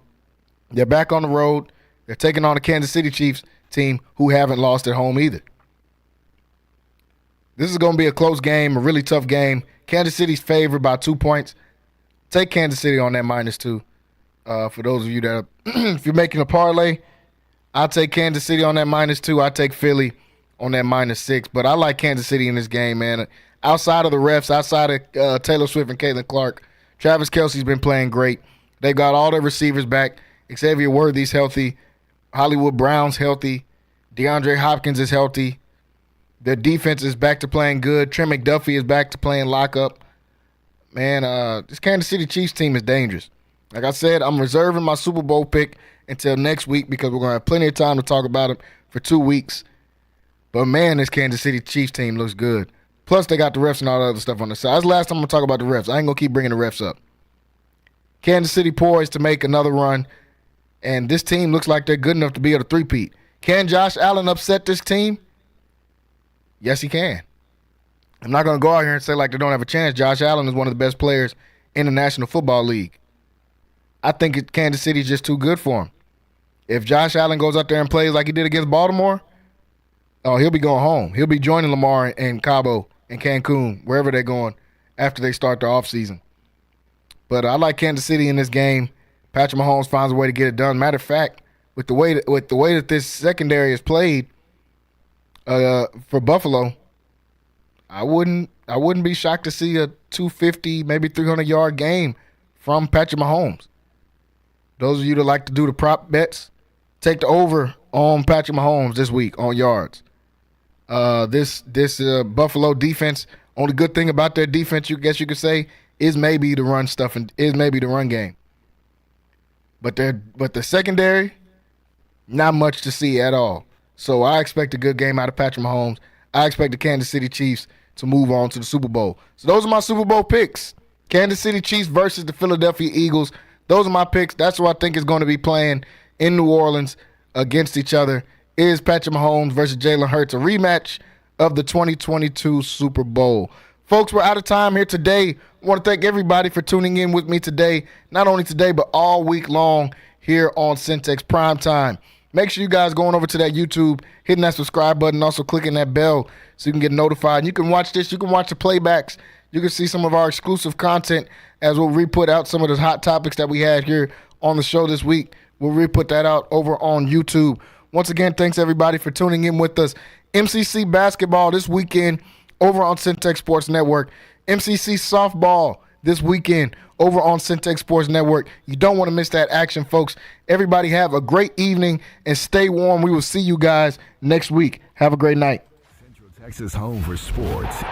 They're back on the road. They're taking on the Kansas City Chiefs team who haven't lost at home either. This is going to be a close game, a really tough game. Kansas City's favored by 2 points. Take Kansas City on that -2. For those of you that if you're making a parlay, I'll take Kansas City on that -2. I take Philly on that -6. But I like Kansas City in this game, man. Outside of the refs, outside of Taylor Swift and Caitlin Clark, Travis Kelce's been playing great. They've got all their receivers back. Xavier Worthy's healthy. Hollywood Brown's healthy. DeAndre Hopkins is healthy. Their defense is back to playing good. Trent McDuffie is back to playing lockup. Man, this Kansas City Chiefs team is dangerous. Like I said, I'm reserving my Super Bowl pick until next week because we're going to have plenty of time to talk about it for 2 weeks. But, man, this Kansas City Chiefs team looks good. Plus, they got the refs and all the other stuff on the side. That's the last time I'm going to talk about the refs. I ain't going to keep bringing the refs up. Kansas City poised to make another run, and this team looks like they're good enough to be able to three-peat. Can Josh Allen upset this team? Yes, he can. I'm not going to go out here and say like they don't have a chance. Josh Allen is one of the best players in the National Football League. I think Kansas City is just too good for him. If Josh Allen goes out there and plays like he did against Baltimore, oh, he'll be going home. He'll be joining Lamar in Cabo and Cancun, wherever they're going after they start their offseason. But I like Kansas City in this game. Patrick Mahomes finds a way to get it done. Matter of fact, with the way that this secondary is played for Buffalo, I wouldn't be shocked to see a 250, maybe 300-yard game from Patrick Mahomes. Those of you that like to do the prop bets, take the over on Patrick Mahomes this week on yards. This Buffalo defense, only good thing about their defense, you could say, is maybe the run stuff and is maybe the run game. But the secondary, not much to see at all. So I expect a good game out of Patrick Mahomes. I expect the Kansas City Chiefs to move on to the Super Bowl. So those are my Super Bowl picks. Kansas City Chiefs versus the Philadelphia Eagles. Those are my picks. That's what I think is going to be playing in New Orleans against each other. Is Patrick Mahomes versus Jalen Hurts, a rematch of the 2022 Super Bowl. Folks, we're out of time here today. I want to thank everybody for tuning in with me today. Not only today, but all week long here on Centex Primetime. Make sure you guys going over to that YouTube, hitting that subscribe button, also clicking that bell so you can get notified. And you can watch this. You can watch the playbacks. You can see some of our exclusive content as we'll re-put out some of the hot topics that we had here on the show this week. We'll re-put that out over on YouTube. Once again, thanks everybody for tuning in with us. MCC basketball this weekend over on Centex Sports Network. MCC softball this weekend over on Centex Sports Network. You don't want to miss that action, folks. Everybody have a great evening and stay warm. We will see you guys next week. Have a great night. Central Texas home for sports.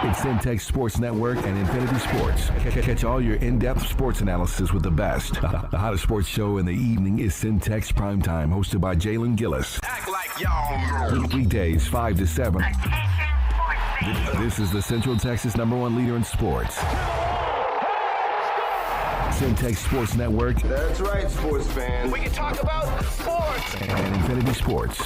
It's Centex Sports Network and Infinity Sports. Catch all your in-depth sports analysis with the best. The hottest sports show in the evening is Centex Primetime, hosted by Jalen Gillis. Act like y'all know. Weekdays 5 to 7. This is the Central Texas #1 leader in sports. Centex Sports Network. That's right, sports fans. We can talk about sports. And Infinity Sports.